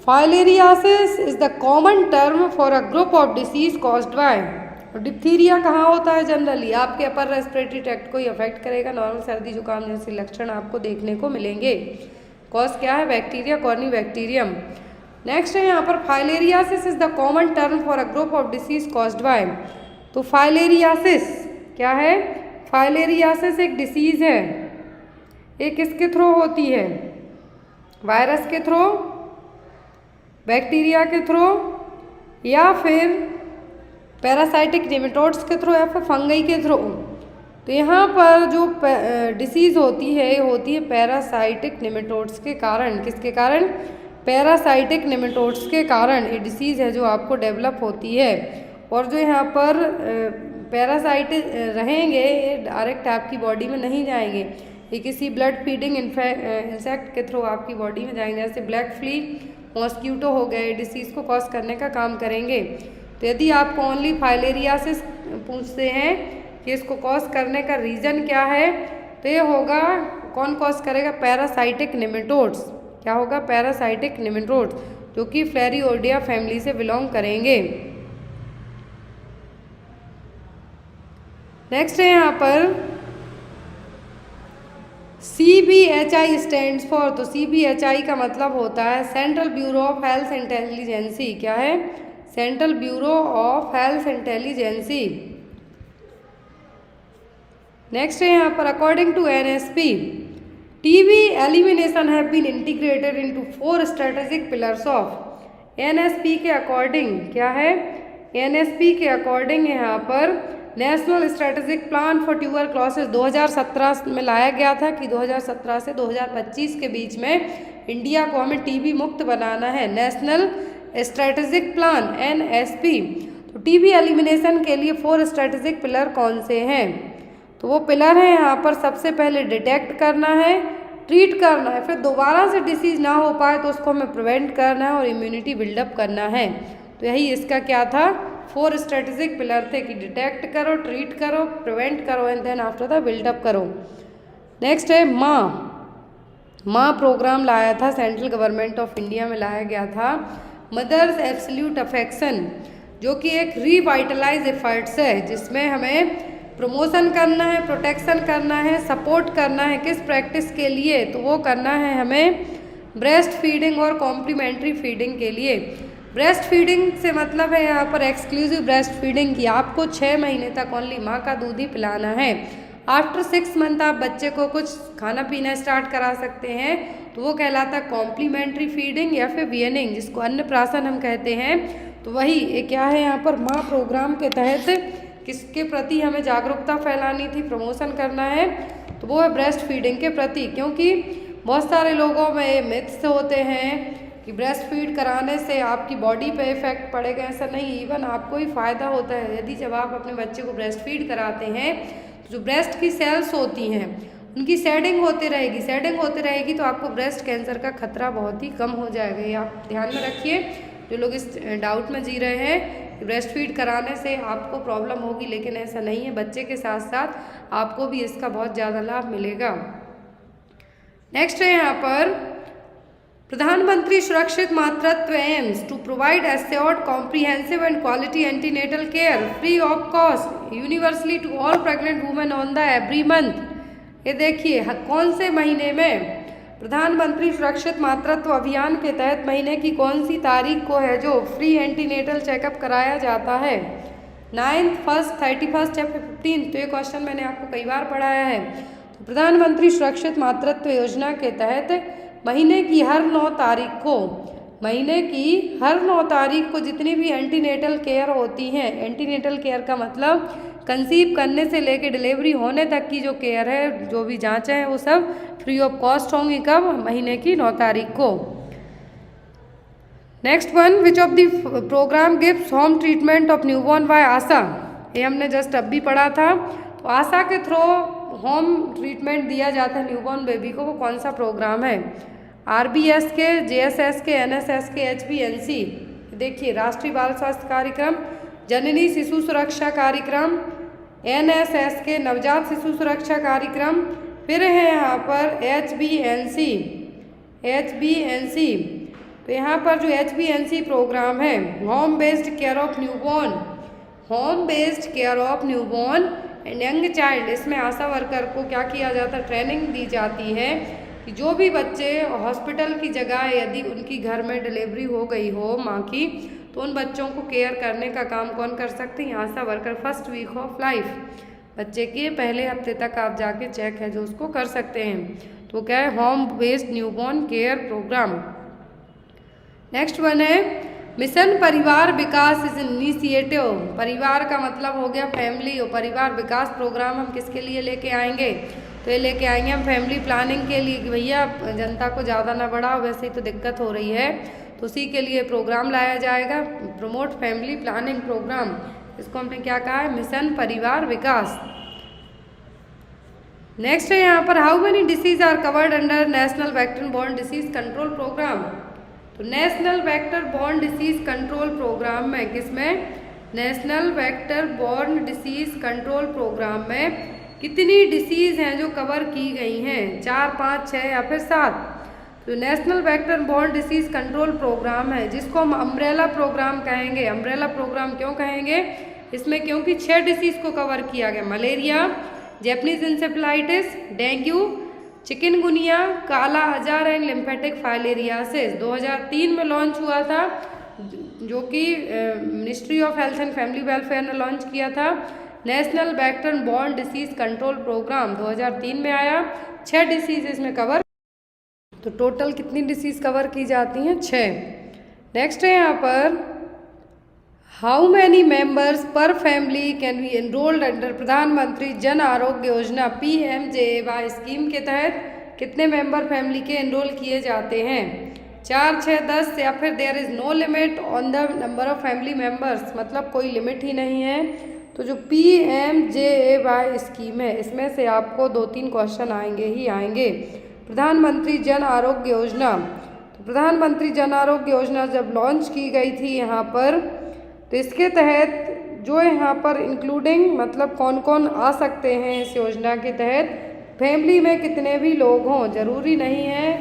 filariasis is the common term for a group of disease caused by. Diphtheria कहाँ होता है जनरली? आपके अपर रेस्पिरेटरी ट्रैक्ट को ही अफेक्ट करेगा। नॉर्मल सर्दी जुकाम जैसे लक्षण आपको देखने को मिलेंगे। कॉज क्या है? Bacteria, Corynebacterium. नेक्स्ट है यहाँ पर filariasis is the common term for a group of disease caused bye. तो फाइलेरियासिस क्या है? फाइलेरियासिस एक डिसीज है। ये किसके थ्रू होती है? वायरस के थ्रू, बैक्टीरिया के थ्रू, या फिर पैरासाइटिक निमेटोड्स के थ्रू, या फिर फंगई के थ्रू। तो यहाँ पर जो डिसीज़ होती है, ये होती है पैरासाइटिक निमेटोड्स के कारण। किसके कारण? पैरासाइटिक निमेटोड्स के कारण ये डिसीज़ है जो आपको डेवलप होती है। और जो यहाँ पर पैरासाइट रहेंगे ये डायरेक्ट आपकी बॉडी में नहीं जाएंगे, ये किसी ब्लड फीडिंग इंसेक्ट के थ्रू आपकी बॉडी में जाएंगे। जैसे ब्लैक फ्ली, मॉस्क्यूटो हो गए, डिसीज़ को कॉज करने का काम करेंगे। तो यदि आपको ओनली फाइलेरियासिस पूछते हैं कि इसको कॉज करने का रीज़न क्या है, तो ये होगा, कौन कॉज करेगा? Parasitic nematodes. क्या होगा? पैरासाइटिक निमेटोड्स, जो कि फ्लेरिओडिया फैमिली से बिलोंग करेंगे। नेक्स्ट है यहाँ पर CBHI स्टैंड्स फॉर। तो CBHI का मतलब होता है central bureau of health intelligence. क्या है? Central bureau of health intelligence. Next है यहाँ पर according to NSP, TB elimination have been integrated into 4 strategic pillars of. NSP के अकॉर्डिंग क्या है? NSP के अकॉर्डिंग यहाँ पर national strategic plan for tuberculosis 2017 में लाया गया था कि 2017 से 2025 के बीच में इंडिया को हमें TB मुक्त बनाना है। National strategic plan NSP। तो TB एलिमिनेशन के लिए 4 स्ट्रेटेजिक पिलर कौन से हैं? तो वो पिलर है यहाँ पर, सबसे पहले डिटेक्ट करना है, ट्रीट करना है, फिर दोबारा से डिसीज़ ना हो पाए तो उसको हमें प्रिवेंट करना है और इम्यूनिटी बिल्डअप करना है। तो यही इसका क्या था? 4 स्ट्रेटेजिक पिलर थे कि डिटेक्ट करो, ट्रीट करो, प्रिवेंट करो and then after the buildup करो। नेक्स्ट है माँ प्रोग्राम लाया था, सेंट्रल गवर्नमेंट ऑफ इंडिया में लाया गया था। मदर्स एब्सोल्यूट अफेक्शन, जो कि एक रिवाइटलाइज एफर्ट्स है, जिसमें हमें प्रमोशन करना है, प्रोटेक्शन करना है, सपोर्ट करना है। किस प्रैक्टिस के लिए? तो वो करना है हमें ब्रेस्ट फीडिंग और कॉम्प्लीमेंट्री फीडिंग के लिए। ब्रेस्ट फीडिंग से मतलब है यहाँ पर एक्सक्लूसिव ब्रेस्ट फीडिंग की। आपको 6 महीने तक ओनली माँ का दूध ही पिलाना है। आफ्टर 6 मंथ आप बच्चे को कुछ खाना पीना स्टार्ट करा सकते हैं, तो वो कहलाता है कॉम्प्लीमेंट्री फीडिंग या फिर वीएनिंग, जिसको अन्नप्राशन हम कहते हैं। तो वही ये क्या है यहाँ पर, माँ प्रोग्राम के तहत किसके प्रति हमें जागरूकता फैलानी थी, प्रमोशन करना है, तो वो है ब्रेस्ट फीडिंग के प्रति। क्योंकि बहुत सारे लोगों में मिथ्स होते हैं कि ब्रेस्ट फीड कराने से आपकी बॉडी पे इफेक्ट पड़ेगा। ऐसा नहीं, इवन आपको ही फ़ायदा होता है। यदि जब आप अपने बच्चे को ब्रेस्ट फीड कराते हैं तो जो ब्रेस्ट की सेल्स होती हैं उनकी शेडिंग होती रहेगी तो आपको ब्रेस्ट कैंसर का खतरा बहुत ही कम हो जाएगा। ये आप ध्यान में रखिए। जो लोग इस डाउट में जी रहे हैं कि ब्रेस्ट फीड कराने से आपको प्रॉब्लम होगी, लेकिन ऐसा नहीं है। बच्चे के साथ साथ आपको भी इसका बहुत ज़्यादा लाभ मिलेगा। नेक्स्ट है यहाँ पर Pradhan Mantri Surakshit Matritva aims to provide assured comprehensive and quality antenatal care free of cost universally to all pregnant women on the every month. ये देखिए कौन से महीने में प्रधानमंत्री सुरक्षित मातृत्व अभियान के तहत महीने की कौन सी तारीख को है जो फ्री एंटीनेटल चेकअप कराया जाता है? 9th, 1st, 31st या 15th। तो ये क्वेश्चन मैंने आपको कई बार पढ़ाया है। तो प्रधानमंत्री सुरक्षित मातृत्व योजना के तहत महीने की हर 9 तारीख को जितनी भी एंटीनेटल केयर होती हैं, एंटीनेटल केयर का मतलब कंसीव करने से लेकर डिलीवरी होने तक की जो केयर है, जो भी जांचें हैं, वो सब फ्री ऑफ कॉस्ट होंगी। कब? महीने की 9 तारीख को। Next one, which of the programme gives home treatment of newborn by ASHA. ये हमने जस्ट अब भी पढ़ा था। तो आशा के थ्रू होम ट्रीटमेंट दिया जाता है न्यूबॉर्न बेबी को। वो कौन सा प्रोग्राम है? RBS के, JSS के, NSS के, HBNC। देखिए राष्ट्रीय बाल स्वास्थ्य कार्यक्रम, जननी शिशु सुरक्षा कार्यक्रम, NSS के नवजात शिशु सुरक्षा कार्यक्रम, फिर है यहाँ पर HBNC। तो यहाँ पर जो HBNC प्रोग्राम है, home based care of newborn, home based care of newborn and young child, इसमें आशा वर्कर को क्या किया जाता है, ट्रेनिंग दी जाती है कि जो भी बच्चे हॉस्पिटल की जगह यदि उनकी घर में डिलीवरी हो गई हो माँ की, तो उन बच्चों को केयर करने का काम कौन कर सकते हैं, ASHA worker. First week of life, बच्चे के पहले हफ्ते तक आप जाके चेक है जो उसको कर सकते हैं। तो क्या है, home based newborn care programme. Next one है mission Parivar Vikas is initiative. परिवार का मतलब हो गया फैमिली, और परिवार विकास प्रोग्राम हम किसके लिए लेके आएंगे, तो ये लेके आएंगे हम फैमिली प्लानिंग के लिए कि भैया जनता को ज़्यादा ना बढ़ाओ, वैसे ही तो दिक्कत हो रही है, तो उसी के लिए प्रोग्राम लाया जाएगा, प्रमोट फैमिली प्लानिंग प्रोग्राम। इसको हमने क्या कहा है, मिशन परिवार विकास। नेक्स्ट है यहाँ पर how many disease are covered under national vector borne disease control programme. तो national vector borne disease control programme में, किसमें, national vector borne disease control programme में कितनी डिसीज हैं जो कवर की गई हैं, 4, 5, 6 या फिर 7। तो national vector borne disease control programme है जिसको हम अम्ब्रेला प्रोग्राम कहेंगे। अम्ब्रेला प्रोग्राम क्यों कहेंगे, इसमें क्योंकि 6 डिसीज को कवर किया गया, malaria, Japanese encephalitis, dengue, chikungunya, काला अजार एंड लिम्फेटिक फाइलेरियासिस। 2003 में लॉन्च हुआ था, जो कि ministry of health and family welfare ने लॉन्च किया था। National vector borne disease control programme 2003 में आया, 6 डिसीज इसमें कवर, तो टोटल कितनी डिसीज कवर की जाती हैं, 6। नेक्स्ट है यहाँ पर हाउ मैनी मेंबर्स पर family can be enrolled under प्रधानमंत्री जन आरोग्य योजना PMJAY स्कीम के तहत कितने मेंबर फैमिली के एनरोल किए जाते हैं, 4, 6, 10 या फिर there is no limit on the number of family members, मतलब कोई लिमिट ही नहीं है। तो जो PMJAY स्कीम है इसमें से आपको 2-3 क्वेश्चन आएंगे ही आएंगे। प्रधानमंत्री जन आरोग्य योजना, तो प्रधानमंत्री जन आरोग्य योजना जब लॉन्च की गई थी यहाँ पर, तो इसके तहत जो यहाँ पर इंक्लूडिंग मतलब कौन कौन आ सकते हैं इस योजना के तहत, फैमिली में कितने भी लोग हों, ज़रूरी नहीं है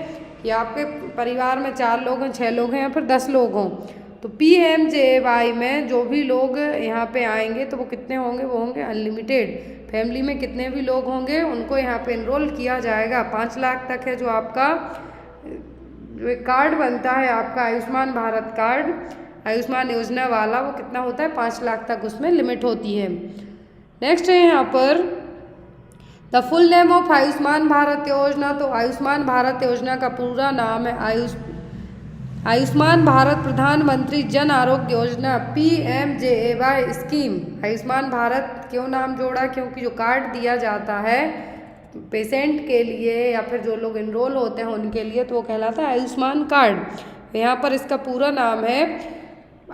कि आपके परिवार में 4 लोग हैं, 6 लोग हैं या फिर 10 लोग हों। तो PMJAY में जो भी लोग यहाँ पे आएंगे तो वो कितने होंगे, वो होंगे अनलिमिटेड। फैमिली में कितने भी लोग होंगे उनको यहाँ पे एनरोल किया जाएगा। 5 लाख तक है जो आपका जो कार्ड बनता है आपका आयुष्मान भारत कार्ड, आयुष्मान योजना वाला, वो कितना होता है, 5 लाख तक उसमें लिमिट होती है। नेक्स्ट है यहाँ पर the full name of Ayushman Bharat योजना। तो आयुष्मान भारत योजना का पूरा नाम है आयुष्मान भारत प्रधानमंत्री जन आरोग्य योजना PMJAY स्कीम। आयुष्मान भारत क्यों नाम जोड़ा, क्योंकि जो कार्ड दिया जाता है पेशेंट के लिए या फिर जो लोग एनरोल होते हैं उनके लिए, तो वो कहलाता है आयुष्मान कार्ड। यहाँ पर इसका पूरा नाम है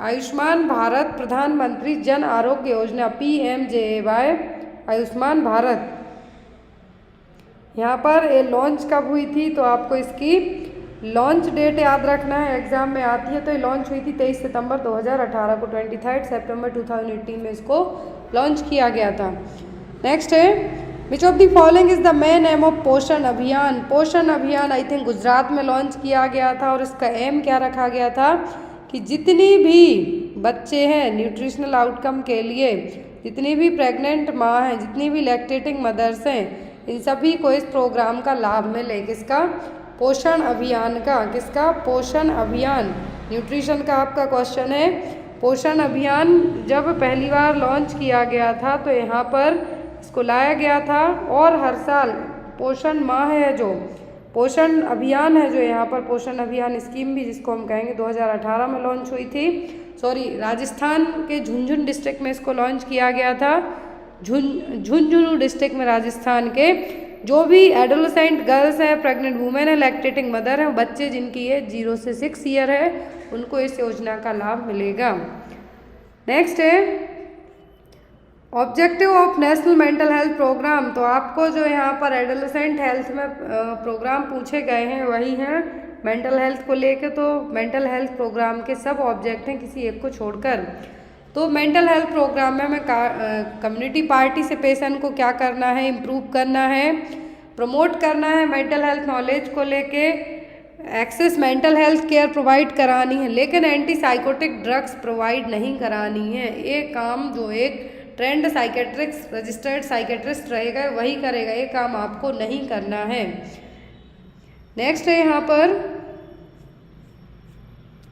आयुष्मान भारत प्रधानमंत्री जन आरोग्य योजना PMJAY आयुष्मान भारत। यहाँ पर ये लॉन्च कब हुई थी, तो आपको इसकी लॉन्च डेट याद रखना है, एग्जाम में आती है। तो ये लॉन्च हुई थी 23 सितंबर 2018 को, 23 सितंबर 2018 में इसको लॉन्च किया गया था। नेक्स्ट है which of the following is the main M of पोषण अभियान। पोषण अभियान आई थिंक गुजरात में लॉन्च किया गया था और इसका एम क्या रखा गया था कि जितनी भी बच्चे हैं न्यूट्रिशनल आउटकम के लिए, जितनी भी प्रेग्नेंट माँ हैं, जितनी भी लैक्टेटिंग मदर्स हैं, इन सभी को इस प्रोग्राम का लाभ मिले। किसका, पोषण अभियान का। किसका, पोषण अभियान। न्यूट्रिशन का आपका क्वेश्चन है। पोषण अभियान जब पहली बार लॉन्च किया गया था तो यहाँ पर इसको लाया गया था, और हर साल पोषण माह है जो पोषण अभियान है जो यहाँ पर पोषण अभियान स्कीम भी जिसको हम कहेंगे 2018 में लॉन्च हुई थी। राजस्थान के झुंझुनू डिस्ट्रिक्ट में इसको लॉन्च किया गया था। झुंझुनू डिस्ट्रिक्ट में राजस्थान के जो भी एडोलेसेंट गर्ल्स हैं, प्रेग्नेंट वुमेन है, लैक्टेटिंग मदर हैं, बच्चे जिनकी एज 0 से 6 ईयर है, उनको इस योजना का लाभ मिलेगा। नेक्स्ट है objective of national mental health programme. तो आपको जो यहाँ पर एडोलेसेंट हेल्थ में प्रोग्राम पूछे गए हैं वही हैं मेंटल हेल्थ को लेके। तो मेंटल हेल्थ प्रोग्राम के सब ऑब्जेक्ट हैं किसी एक को छोड़कर। तो मेंटल हेल्थ प्रोग्राम में हमें कम्युनिटी पार्टिसिपेशन को क्या करना है, इम्प्रूव करना है, प्रमोट करना है मेंटल हेल्थ नॉलेज को लेके, access mental health care provide करानी है, लेकिन एंटी साइकोटिक ड्रग्स प्रोवाइड नहीं करानी है। ये काम जो एक ट्रेंड साइकेट्रिक्स रजिस्टर्ड साइकेट्रिस्ट रहेगा वही करेगा, ये काम आपको नहीं करना है। नेक्स्ट है यहाँ पर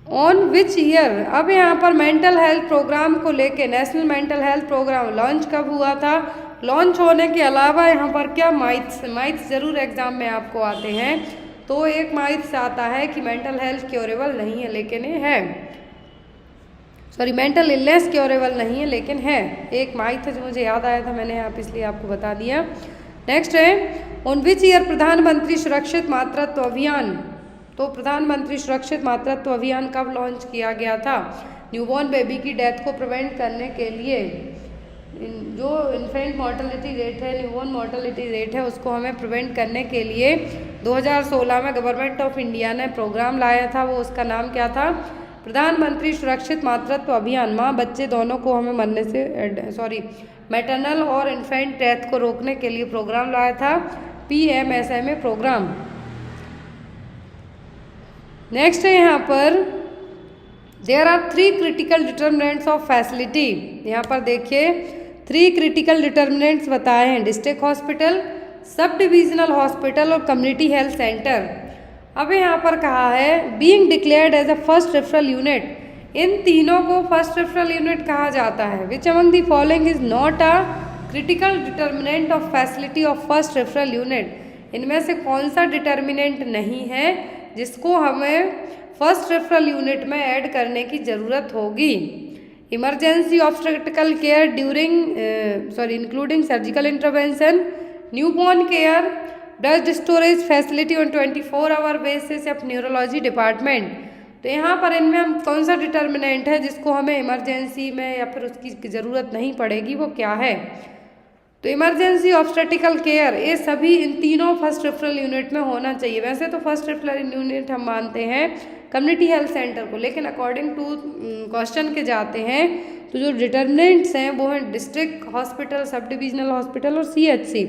ऑन विच ईयर, अब यहाँ पर मेंटल हेल्थ प्रोग्राम को लेके national mental health programme launch कब हुआ था। लॉन्च होने के अलावा यहाँ पर क्या माइथ्स जरूर एग्जाम में आपको आते हैं, तो एक माइथ्स आता है कि मेंटल हेल्थ क्योरेबल नहीं है लेकिन ये है, सॉरी मेंटल इलनेस क्योरेबल नहीं है लेकिन है, एक माइथ है जो मुझे याद आया था, मैंने आप इसलिए आपको बता दिया। नेक्स्ट है ऑन विच ईयर प्रधानमंत्री सुरक्षित मातृत्व अभियान, तो प्रधानमंत्री सुरक्षित मातृत्व अभियान कब लॉन्च किया गया था। न्यूबॉर्न बेबी की डेथ को प्रिवेंट करने के लिए, जो इन्फेंट मोर्टेलिटी रेट है, न्यूबॉर्न मोर्टेलिटी रेट है, उसको हमें प्रिवेंट करने के लिए 2016 में गवर्नमेंट ऑफ इंडिया ने प्रोग्राम लाया था। वो उसका नाम क्या था, प्रधानमंत्री सुरक्षित मातृत्व अभियान। माँ बच्चे दोनों को हमें मरने से मैटरनल और इन्फेंट डेथ को रोकने के लिए प्रोग्राम लाया था, PMSMA प्रोग्राम। नेक्स्ट है यहाँ पर there are 3 critical determinants of facility. यहाँ पर देखिए 3 क्रिटिकल डिटर्मिनेंट्स बताए हैं, district hospital, sub divisional hospital और कम्युनिटी हेल्थ सेंटर। अब यहाँ पर कहा है being declared as a first referral unit, इन तीनों को फर्स्ट रेफरल यूनिट कहा जाता है। Which among the following is not a critical determinant of facility of first referral unit, इनमें से कौन सा डिटर्मिनेंट नहीं है जिसको हमें फर्स्ट रेफरल यूनिट में ऐड करने की ज़रूरत होगी। Emergency obstetrical care during including surgical intervention, newborn care, blood storage facility on 24 hour basis of neurology department. तो यहाँ पर इनमें हम कौन सा डिटर्मिनेंट है जिसको हमें इमरजेंसी में या फिर उसकी ज़रूरत नहीं पड़ेगी, वो क्या है। तो इमरजेंसी ऑब्स्टेट्रिकल केयर, ये सभी इन तीनों फर्स्ट रेफरल यूनिट में होना चाहिए। वैसे तो फर्स्ट रेफरल यूनिट हम मानते हैं कम्युनिटी हेल्थ सेंटर को, लेकिन अकॉर्डिंग टू क्वेश्चन के जाते हैं तो जो डिटर्मिनेंट्स हैं वो हैं district hospital, sub divisional hospital और CHC।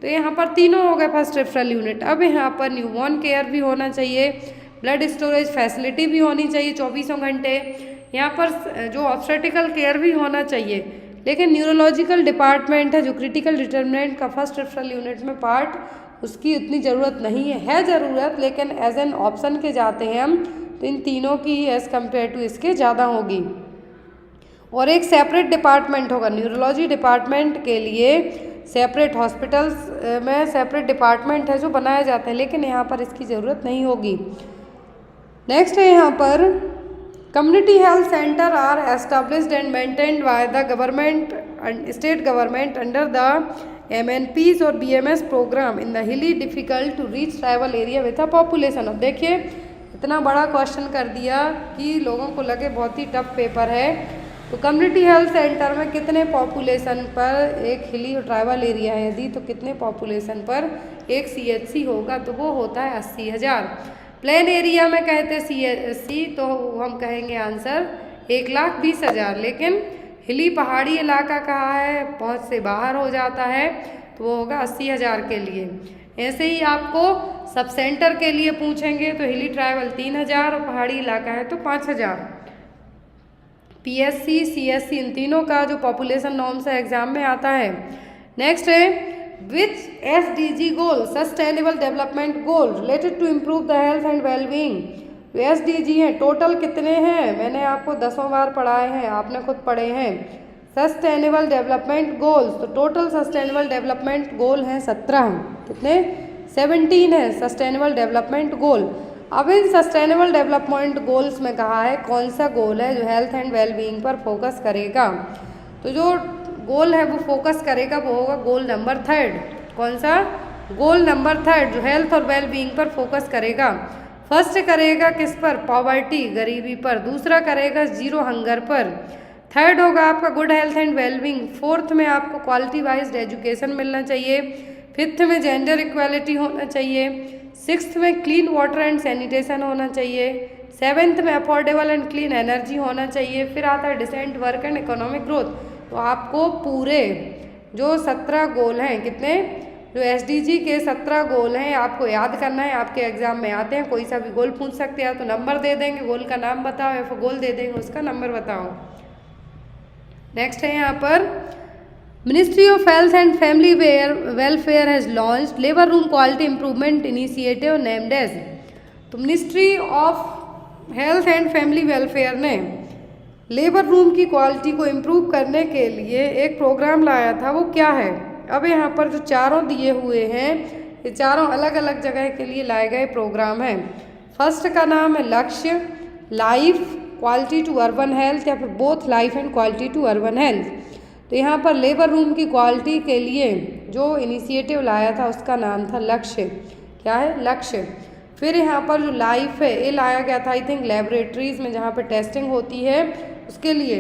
तो यहाँ पर तीनों हो गए फर्स्ट रेफरल यूनिट। अब यहाँ पर न्यूबॉर्न केयर भी होना चाहिए, ब्लड स्टोरेज फैसिलिटी भी होनी चाहिए 24 घंटे, यहाँ पर जो ऑब्स्टेट्रिकल केयर भी होना चाहिए, लेकिन न्यूरोलॉजिकल डिपार्टमेंट है जो क्रिटिकल डिटर्मिनेंट का फर्स्ट रेफरल यूनिट में पार्ट, उसकी उतनी ज़रूरत नहीं है ज़रूरत, लेकिन एज एन ऑप्शन के जाते हैं हम तो इन तीनों की एज़ कम्पेयर टू इसके ज़्यादा होगी। और एक सेपरेट डिपार्टमेंट होगा न्यूरोलॉजी डिपार्टमेंट के लिए, सेपरेट हॉस्पिटल्स में सेपरेट डिपार्टमेंट है जो बनाए जाते हैं, लेकिन यहाँ पर इसकी ज़रूरत नहीं होगी। नेक्स्ट है यहाँ पर community health centre are established and maintained by the government and state government under the MNPs और BMS programme in the hilly difficult to reach tribal area with a population. अब देखिए इतना बड़ा क्वेश्चन कर दिया कि लोगों को लगे बहुत ही टफ पेपर है। तो कम्युनिटी हेल्थ सेंटर में कितने पॉपुलेशन पर एक हिली और ट्राइबल एरिया है यदि, तो कितने पॉपुलेशन पर एक CHC होगा, तो वो होता है 80,000। प्लेन एरिया में कहते CHC तो हम कहेंगे आंसर 1,20,000, लेकिन हिली पहाड़ी इलाका कहा है पहुँच से बाहर हो जाता है तो वो होगा 80,000 के लिए। ऐसे ही आपको सब सेंटर के लिए पूछेंगे तो हिली ट्राइबल 3,000 और पहाड़ी इलाका है तो 5,000। PSC CSC इन तीनों का जो पॉपुलेशन नॉर्म्स है एग्जाम में आता है। नेक्स्ट है which SDG goal, sustainable development goal related to improve the health and wellbeing. तो SDG हैं, टोटल कितने हैं, मैंने आपको 10 बार पढ़ाए हैं, आपने खुद पढ़े हैं। सस्टेनेबल डेवलपमेंट गोल्स, तो टोटल सस्टेनेबल डेवलपमेंट गोल हैं 17, कितने 17 है सस्टेनेबल डेवलपमेंट गोल। अब इन सस्टेनेबल डेवलपमेंट गोल्स में कहा है कौन सा गोल है जो हेल्थ एंड वेलबींग पर फोकस करेगा। तो जो गोल है वो फोकस करेगा वो होगा गोल नंबर 3। कौन सा, गोल नंबर 3 जो हेल्थ और वेलबींग पर फोकस करेगा। फर्स्ट करेगा किस पर, पॉवर्टी गरीबी पर, दूसरा करेगा जीरो हंगर पर, थर्ड होगा आपका good health and wellbeing, fourth में आपको क्वालिटी वाइज एजुकेशन मिलना चाहिए, फिफ्थ में जेंडर इक्वालिटी होना चाहिए, सिक्स्थ में क्लीन वाटर एंड सैनिटेशन होना चाहिए, सेवेंथ में अफोर्डेबल एंड क्लीन एनर्जी होना चाहिए, फिर आता है decent work and economic growth. तो आपको पूरे जो 17 गोल हैं कितने, जो SDG के 17 गोल हैं आपको याद करना है, आपके एग्जाम में आते हैं, कोई सा भी गोल पूछ सकते हैं, तो नंबर दे देंगे, गोल का नाम बताओ या फिर गोल दे देंगे उसका नंबर बताओ। नेक्स्ट है यहाँ पर ministry of health and family welfare has launched labour room quality improvement initiative named as. तो ministry of health and family welfare ने लेबर रूम की क्वालिटी को इम्प्रूव करने के लिए एक प्रोग्राम लाया था, वो क्या है? अब यहाँ पर जो चारों दिए हुए हैं ये चारों अलग अलग जगह के लिए लाए गए प्रोग्राम हैं। फर्स्ट का नाम है LaQshya, life, quality to urban health या फिर both life and quality to urban health. तो यहाँ पर लेबर रूम की क्वालिटी के लिए जो इनिशिएटिव लाया था उसका नाम था लक्ष्य। क्या है? लक्ष्य। फिर यहाँ पर जो लाइफ है ये लाया गया था आई थिंक लेबोरेटरीज में जहाँ पर टेस्टिंग होती है उसके लिए।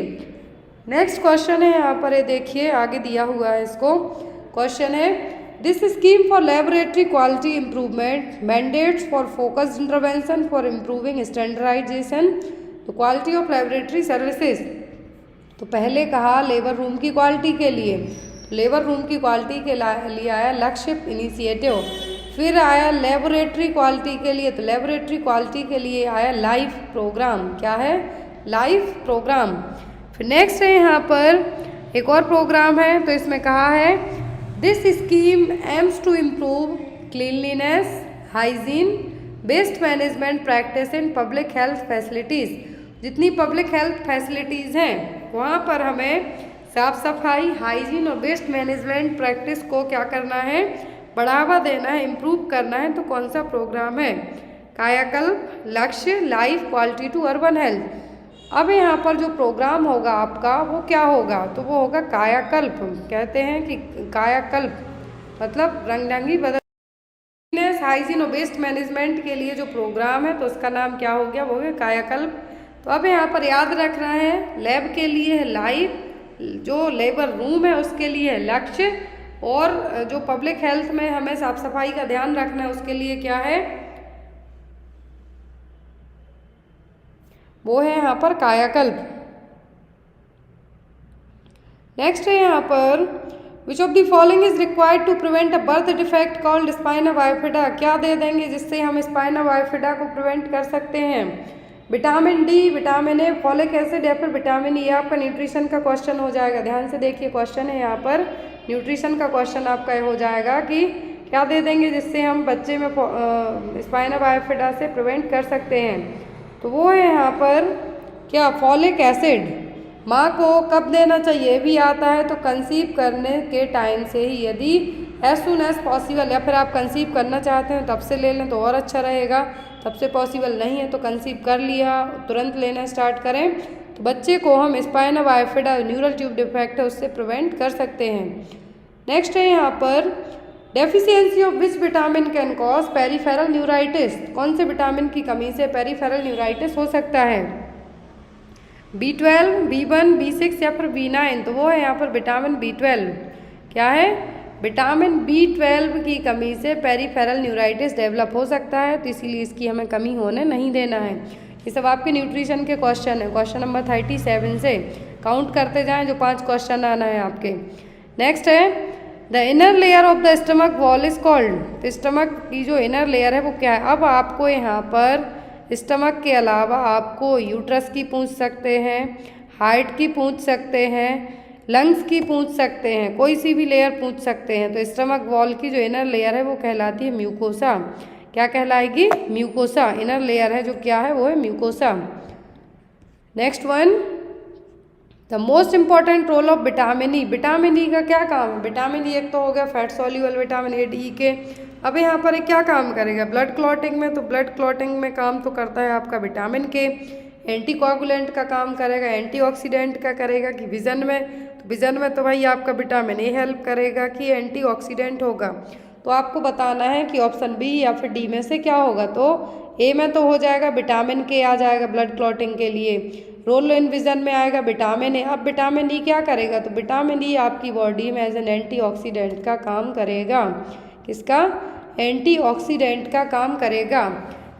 नेक्स्ट क्वेश्चन है यहाँ पर, ये देखिए आगे दिया हुआ है, इसको क्वेश्चन है this scheme for laboratory quality improvement mandates for focused intervention for improving standardisation the quality of laboratory services. तो पहले कहा लेबर रूम की क्वालिटी के लिए, लेबर रूम की क्वालिटी के लिए आया लक्ष्य इनिशिएटिव। फिर आया लेबोरेटरी क्वालिटी के लिए, तो लेबोरेटरी क्वालिटी के लिए आया लाइफ प्रोग्राम। क्या है? Life programme. फिर नेक्स्ट है यहाँ पर एक और प्रोग्राम है, तो इसमें कहा है this scheme aims to improve cleanliness, hygiene, best management practice in public health facilities. जितनी पब्लिक हेल्थ फैसिलिटीज़ हैं वहाँ पर हमें साफ सफाई, हाइजीन और बेस्ट मैनेजमेंट प्रैक्टिस को क्या करना है? बढ़ावा देना है, इम्प्रूव करना है। तो कौन सा प्रोग्राम है? Kayakalp, LaQshya, life, quality to urban health. अब यहाँ पर जो प्रोग्राम होगा आपका वो क्या होगा? तो वो होगा कायाकल्प। कहते हैं कि कायाकल्प मतलब रंगढंगी बदल, हाइजीन और बेस्ट मैनेजमेंट के लिए जो प्रोग्राम है तो उसका नाम क्या हो गया? वो है कायाकल्प। तो अब यहाँ पर याद रखना है लैब के लिए है लाइफ, जो लेबर रूम है उसके लिए है लक्ष्य, और जो पब्लिक हेल्थ में हमें साफ सफाई का ध्यान रखना है उसके लिए क्या है? वो है यहाँ पर कायाकल्प। नेक्स्ट है यहाँ पर which of the following is required to prevent a birth defect called spina bifida. क्या दे देंगे जिससे हम स्पाइना बाइफिडा को प्रिवेंट कर सकते हैं? Vitamin D, vitamin A, folic acid या फिर विटामिन ई। आपका न्यूट्रिशन का क्वेश्चन हो जाएगा। ध्यान से देखिए क्वेश्चन है यहाँ पर न्यूट्रिशन का क्वेश्चन आपका हो जाएगा कि क्या दे देंगे जिससे हम बच्चे में स्पाइना बाइफिडा से प्रिवेंट कर सकते हैं? तो वो है यहाँ पर क्या? Folic acid. माँ को कब देना चाहिए भी आता है, तो कंसीव करने के टाइम से ही, यदि एज सुन एज पॉसिबल, या फिर आप कंसीव करना चाहते हैं तब से ले लें तो और अच्छा रहेगा। तब से पॉसिबल नहीं है तो कंसीव कर लिया तुरंत लेना स्टार्ट करें, तो बच्चे को हम spina bifida neural tube defect है उससे प्रिवेंट कर सकते हैं। नेक्स्ट है यहाँ पर deficiency of which vitamin can cause peripheral neuritis. कौन से विटामिन की कमी से पेरिफेरल न्यूराइटिस हो सकता है? B12, B1, B6 या फिर B9। तो वो है यहाँ पर विटामिन B12। क्या है? विटामिन B12 की कमी से पेरिफेरल न्यूराइटिस डेवलप हो सकता है, तो इसीलिए इसकी हमें कमी होने नहीं देना है। ये सब आपके न्यूट्रिशन के क्वेश्चन है। क्वेश्चन नंबर 37 से काउंट करते जाएं जो 5 क्वेश्चन आना है आपके। नेक्स्ट है the inner layer of the stomach wall is called. तो स्टमक की जो इनर लेयर है वो क्या है? अब आपको यहाँ पर स्टमक के अलावा आपको यूट्रस की पूछ सकते हैं, हार्ट की पूछ सकते हैं, लंग्स की पूछ सकते हैं, कोई सी भी लेयर पूछ सकते हैं। तो स्टमक वॉल की जो इनर लेयर है वो कहलाती है म्यूकोसा। क्या कहलाएगी? म्यूकोसा। इनर लेयर है जो क्या है वो है mucosa. Next one the most important role of vitamin E. Vitamin E का क्या काम है? विटामिन ई एक तो हो गया fat soluble vitamin A D के। अब यहाँ पर क्या काम करेगा? ब्लड क्लॉटिंग में, तो ब्लड क्लॉटिंग में काम तो करता है आपका विटामिन के। एंटीकोगुलेंट का काम करेगा, एंटीऑक्सीडेंट का करेगा कि विजन में, तो विजन में तो भाई आपका विटामिन ए हेल्प करेगा कि एंटीऑक्सीडेंट होगा। तो आपको बताना है कि ऑप्शन बी या फिर डी में से क्या होगा। तो ए में तो हो जाएगा विटामिन के आ जाएगा ब्लड क्लॉटिंग के लिए, रोल इन विजन में आएगा विटामिन ए। अब विटामिन ई क्या करेगा? तो विटामिन ई आपकी बॉडी में एज एन एंटीऑक्सीडेंट का काम करेगा। किसका? एंटीऑक्सीडेंट का काम करेगा।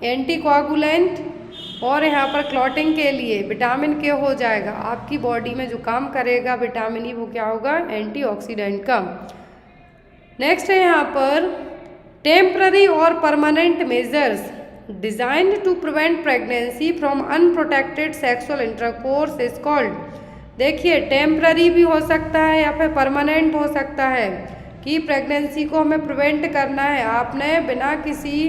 एंटीकोगुलेंट और यहाँ पर क्लॉटिंग के लिए विटामिन के हो जाएगा। आपकी बॉडी में जो काम करेगा विटामिन ई वो क्या होगा? एंटीऑक्सीडेंट का। नेक्स्ट है यहाँ पर टेम्पररी और permanent measures designed to prevent pregnancy from unprotected sexual intercourse is called. देखिए, टेम्पररी भी हो सकता है या फिर परमानेंट हो सकता है कि प्रेगनेंसी को हमें प्रिवेंट करना है, आपने बिना किसी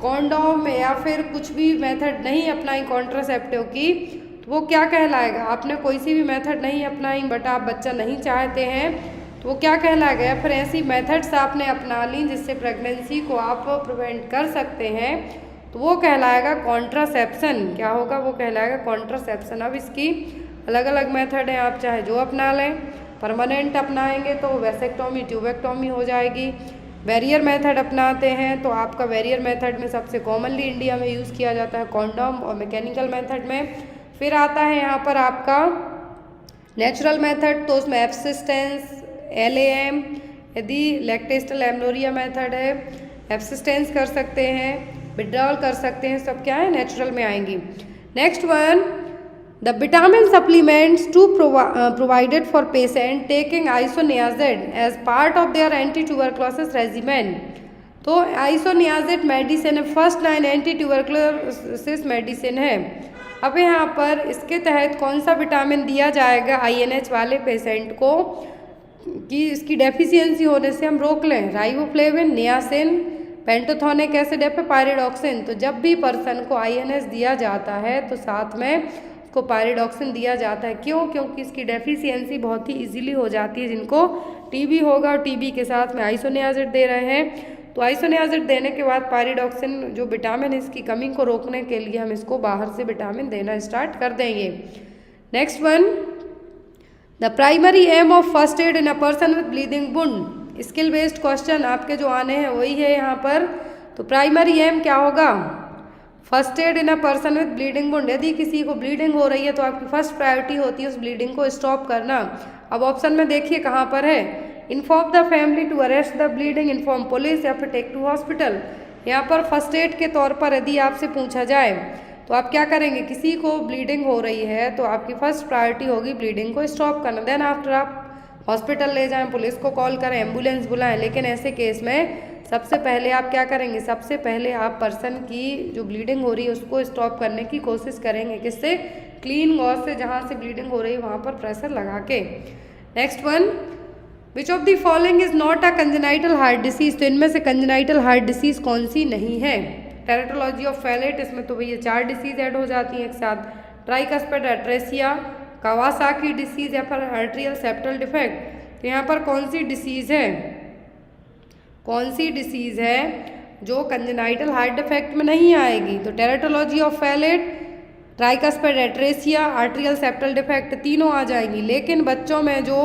कॉन्डोम या फिर कुछ भी मेथड नहीं अपनाई कॉन्ट्रासेप्टिव की, तो वो क्या कहलाएगा? आपने कोई सी भी मेथड नहीं अपनाई बट आप बच्चा नहीं चाहते हैं, तो वो क्या कहलाएगा? या फिर ऐसी मेथड्स आपने अपना ली जिससे प्रेगनेंसी को आप प्रिवेंट कर सकते हैं, तो वो कहलाएगा कॉन्ट्रासेप्शन। क्या होगा? वो कहलाएगा कॉन्ट्रासेप्शन। अब इसकी अलग अलग मेथड है, आप चाहे जो अपना लें। परमानेंट अपनाएंगे तो वेसेक्टोमी ट्यूबेक्टोमी हो जाएगी। बैरियर मेथड अपनाते हैं तो आपका बैरियर मेथड में सबसे कॉमनली इंडिया में यूज़ किया जाता है कॉन्डोम और मैकेनिकल मेथड में। फिर आता है यहाँ पर आपका नेचुरल मेथड, तो उसमें एब्सिस्टेंस, LAM, यदि लैक्टेस्टल एमनोरिया मेथड है, एब्सिस्टेंस कर सकते हैं, विड्रॉल कर सकते हैं, सब क्या है? नेचुरल में आएंगी। Next one, the vitamin supplements to provided for patient taking isoniazid as part of their anti tuberculosis regimen. तो isoniazid medicine first line anti tuberculosis medicine है। अब यहाँ पर इसके तहत कौन सा विटामिन दिया जाएगा INH वाले पेशेंट को कि इसकी डेफिशिएंसी होने से हम रोक लें? राइबोफ्लेविन, नियासिन, पेंटोथोनिक एसिड या फिर पायरिडॉक्सिन। तो जब भी पर्सन को INH दिया जाता है तो साथ में को पायरिडॉक्सिन दिया जाता है। क्यों? क्योंकि इसकी डेफिशिएंसी बहुत ही इजीली हो जाती है। जिनको TB होगा और TB के साथ में आइसोनियाजिड दे रहे हैं, तो आइसोनियाजिड देने के बाद पायरिडॉक्सिन जो विटामिन है इसकी कमी को रोकने के लिए हम इसको बाहर से विटामिन देना स्टार्ट कर देंगे। Next one, the primary aim of first aid in a person with bleeding wound. Skill based question आपके जो आने हैं वही है यहाँ पर। तो प्राइमरी एम क्या होगा? First aid in a person with bleeding wound. यदि किसी को ब्लीडिंग हो रही है तो आपकी फर्स्ट प्रायोरिटी होती है उस ब्लीडिंग को स्टॉप करना। अब ऑप्शन में देखिए कहाँ पर है, inform the family to arrest the bleeding, inform police या फिर टेक टू हॉस्पिटल। यहाँ पर फर्स्ट एड के तौर पर यदि आपसे पूछा जाए तो आप क्या करेंगे? किसी को ब्लीडिंग हो रही है तो आपकी फर्स्ट प्रायोरिटी होगी ब्लीडिंग को स्टॉप करना। देन आफ्टर आप हॉस्पिटल ले जाएं, पुलिस को कॉल करें, एम्बुलेंस बुलाएं। लेकिन ऐसे केस में सबसे पहले आप क्या करेंगे? सबसे पहले आप पर्सन की जो ब्लीडिंग हो रही है उसको स्टॉप करने की कोशिश करेंगे। किससे? क्लीन गॉज से, जहाँ से ब्लीडिंग हो रही है वहाँ पर प्रेशर लगा के। Next one, which of the following is not a congenital heart disease. तो इनमें से कंजेनाइटल हार्ट डिसीज कौन सी नहीं है? टेरेटोलॉजी ऑफ फैलेट, इसमें तो भैया 4 डिसीज ऐड हो जाती हैं एक साथ। ट्राइकस्पिड एट्रेसिया, कावासाकी डिसीज या फिर आर्ट्रियल सेप्टल डिफेक्ट। तो यहाँ पर कौन सी डिसीज है? कौन सी डिसीज है जो कंजेनाइटल हार्ट डिफेक्ट में नहीं आएगी? तो tetralogy of Fallot, tricuspid atresia, atrial septal defect तीनों आ जाएंगी। लेकिन बच्चों में जो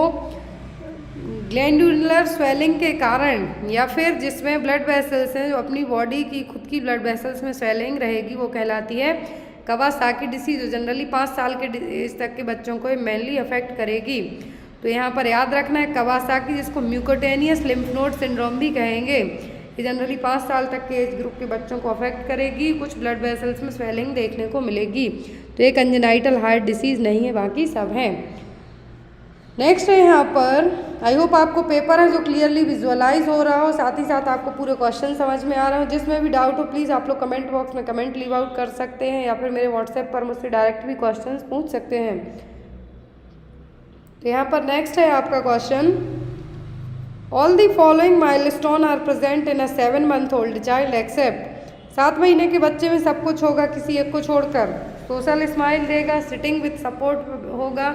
ग्लैंडुलर स्वेलिंग के कारण या फिर जिसमें ब्लड वेसल्स हैं, जो अपनी बॉडी की खुद की ब्लड वेसल्स में स्वेलिंग रहेगी, वो कहलाती है कवासाकी डिसीज। जो जनरली 5 साल के एज तक के बच्चों को मेनली अफेक्ट करेगी। तो यहाँ पर याद रखना है कवासाकी, जिसको म्यूकोटेनियस लिम्फ नोड सिंड्रोम भी कहेंगे, ये जनरली 5 साल तक के एज ग्रुप के बच्चों को अफेक्ट करेगी। कुछ ब्लड वेसल्स में स्वेलिंग देखने को मिलेगी। तो ये कंजेनाइटल हार्ट डिसीज नहीं है, बाकी सब हैं। नेक्स्ट है यहाँ पर, आई होप आपको पेपर है जो क्लियरली विजुअलाइज हो रहा हो, साथ ही साथ आपको पूरे क्वेश्चन समझ में आ रहे हो। जिसमें भी डाउट हो प्लीज़ आप लोग कमेंट बॉक्स में कमेंट लीव आउट कर सकते हैं या फिर मेरे व्हाट्सएप पर मुझसे डायरेक्ट भी क्वेश्चन पूछ सकते हैं। तो यहाँ पर नेक्स्ट है आपका question, all the following milestone are present in a 7 month old child except. 7 महीने के बच्चे में सब कुछ होगा किसी एक को छोड़कर। सोशल स्माइल देगा, सिटिंग विद सपोर्ट होगा,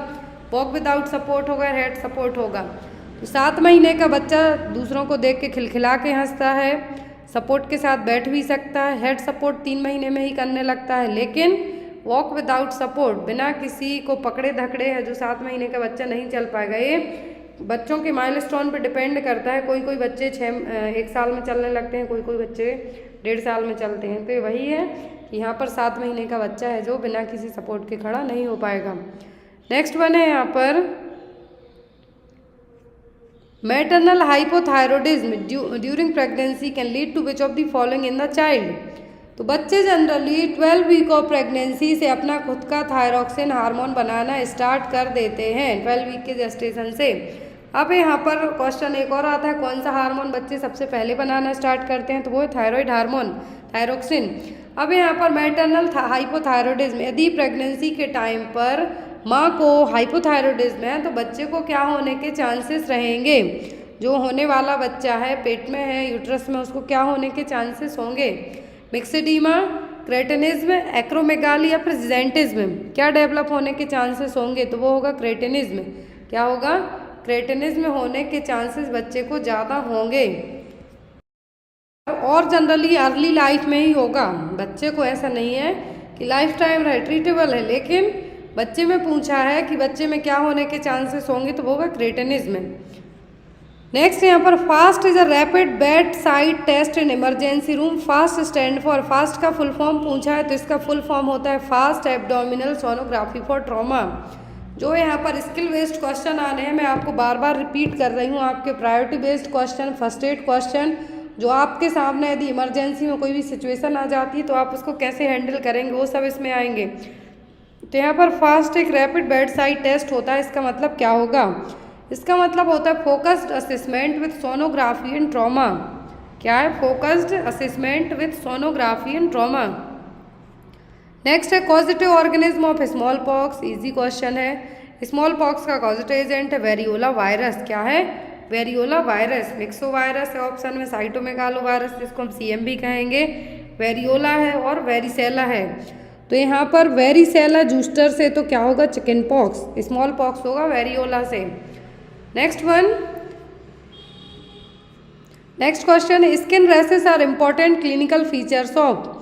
वॉक विदाउट सपोर्ट होगा, हेड सपोर्ट होगा। तो 7 महीने का बच्चा दूसरों को देख के खिलखिला के हंसता है, सपोर्ट के साथ बैठ भी सकता है, हेड सपोर्ट 3 महीने में ही करने लगता है। लेकिन वॉक विदाउट सपोर्ट, बिना किसी को पकड़े धकड़े है जो 7 महीने का बच्चा नहीं चल पाएगा। ये बच्चों के माइलस्टोन पे डिपेंड करता है। कोई कोई बच्चे 1 साल में चलने लगते हैं, कोई कोई बच्चे 1.5 साल में चलते हैं। तो वही है कि यहाँ पर 7 महीने का बच्चा है जो बिना किसी सपोर्ट के खड़ा नहीं हो पाएगा। नेक्स्ट वन है यहाँ पर, maternal hypothyroidism during pregnancy can lead to which of the following in the child. तो बच्चे जनरली 12 वीक ऑफ प्रेगनेंसी से अपना खुद का थायरॉक्सिन हार्मोन बनाना स्टार्ट कर देते हैं, 12 वीक के जेस्टेशन से। अब यहाँ पर क्वेश्चन एक और आता है, कौन सा हार्मोन बच्चे सबसे पहले बनाना स्टार्ट करते हैं, तो वो है थायराइड हार्मोन, थायरोक्सिन। अब यहाँ पर मैटरनल हाइपोथायरॉयडिज्म, यदि प्रेगनेंसी के टाइम पर माँ को हाइपोथायरॉयडिज्म है तो बच्चे को क्या होने के चांसेस रहेंगे, जो होने वाला बच्चा है पेट में है यूट्रस में, उसको क्या होने के चांसेस होंगे, मिक्सेडीमा, क्रेटिनिज्म, एक्रोमेगाली या फिर जिजेंटिज्म, क्या डेवलप होने के चांसेस होंगे, तो वो होगा क्रेटिनिज्म। क्या होगा, क्रेटिनिज्म होने के चांसेस बच्चे को ज़्यादा होंगे और जनरली अर्ली लाइफ में ही होगा। बच्चे को ऐसा नहीं है कि लाइफ टाइम रहे, ट्रीटेबल है, लेकिन बच्चे में पूछा है कि बच्चे में क्या होने के चांसेस होंगे, तो वो होगा क्रेटिनिज्म। नेक्स्ट यहाँ पर FAST is a rapid bed side test in emergency room. FAST stand for, FAST का फुल फॉर्म पूछा है तो इसका फुल फॉर्म होता है FAST abdominal sonography for trauma. जो यहाँ पर स्किल बेस्ड क्वेश्चन आने हैं, मैं आपको बार बार रिपीट कर रही हूँ, आपके priority based question, first aid question, जो आपके सामने यदि इमरजेंसी में कोई भी सिचुएशन आ जाती है तो आप उसको कैसे हैंडल करेंगे, वो सब इसमें आएंगे। तो यहाँ पर फास्ट एक रैपिड बेड साइड टेस्ट होता है, इसका मतलब क्या होगा, इसका मतलब होता है focused assessment with sonography in trauma. क्या है, focused assessment with sonography in trauma. Next है causative organism of smallpox, easy question है। स्मॉल पॉक्स का कॉजेटिव एजेंट है वेरियोला वायरस। क्या है, वेरियोला वायरस। मिक्सो वायरस है ऑप्शन में, साइटोमेगालो वायरस जिसको हम CM भी कहेंगे, वेरियोला है और वेरिसेला है। तो यहाँ पर वेरिसेला जूस्टर से तो क्या होगा, चिकन पॉक्स, स्मॉल पॉक्स होगा वेरियोला से। Next question, skin rashes are important clinical features of,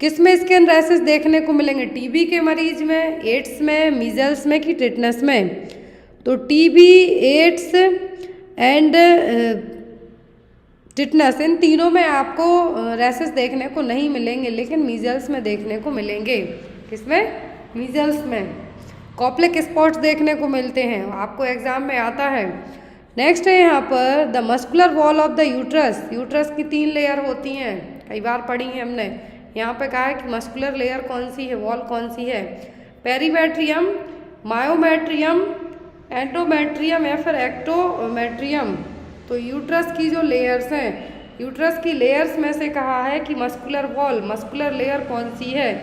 किसमें स्किन रैसेस देखने को मिलेंगे, TB के मरीज में, एड्स में, मीजल्स में कि टिटनस में। तो TB, एड्स एंड टिटनस, इन तीनों में आपको रैसेस देखने को नहीं मिलेंगे, लेकिन मीजल्स में देखने को मिलेंगे। किसमें, मीजल्स में। कॉप्लिक स्पॉट्स देखने को मिलते हैं, आपको एग्जाम में आता है। नेक्स्ट है यहाँ पर the muscular wall of the uterus, uterus की 3 लेयर होती हैं, कई बार पढ़ी है हमने। यहाँ पे कहा है कि मस्कुलर लेयर कौन सी है, वॉल कौन सी है, पेरीमेट्रियम, मायोमेट्रियम, एंडोमेट्रियम या फिर एक्टोमेट्रियम। तो यूट्रस की जो लेयर्स हैं, यूट्रस की लेयर्स में से कहा है कि मस्कुलर वॉल, मस्कुलर लेयर कौन सी है,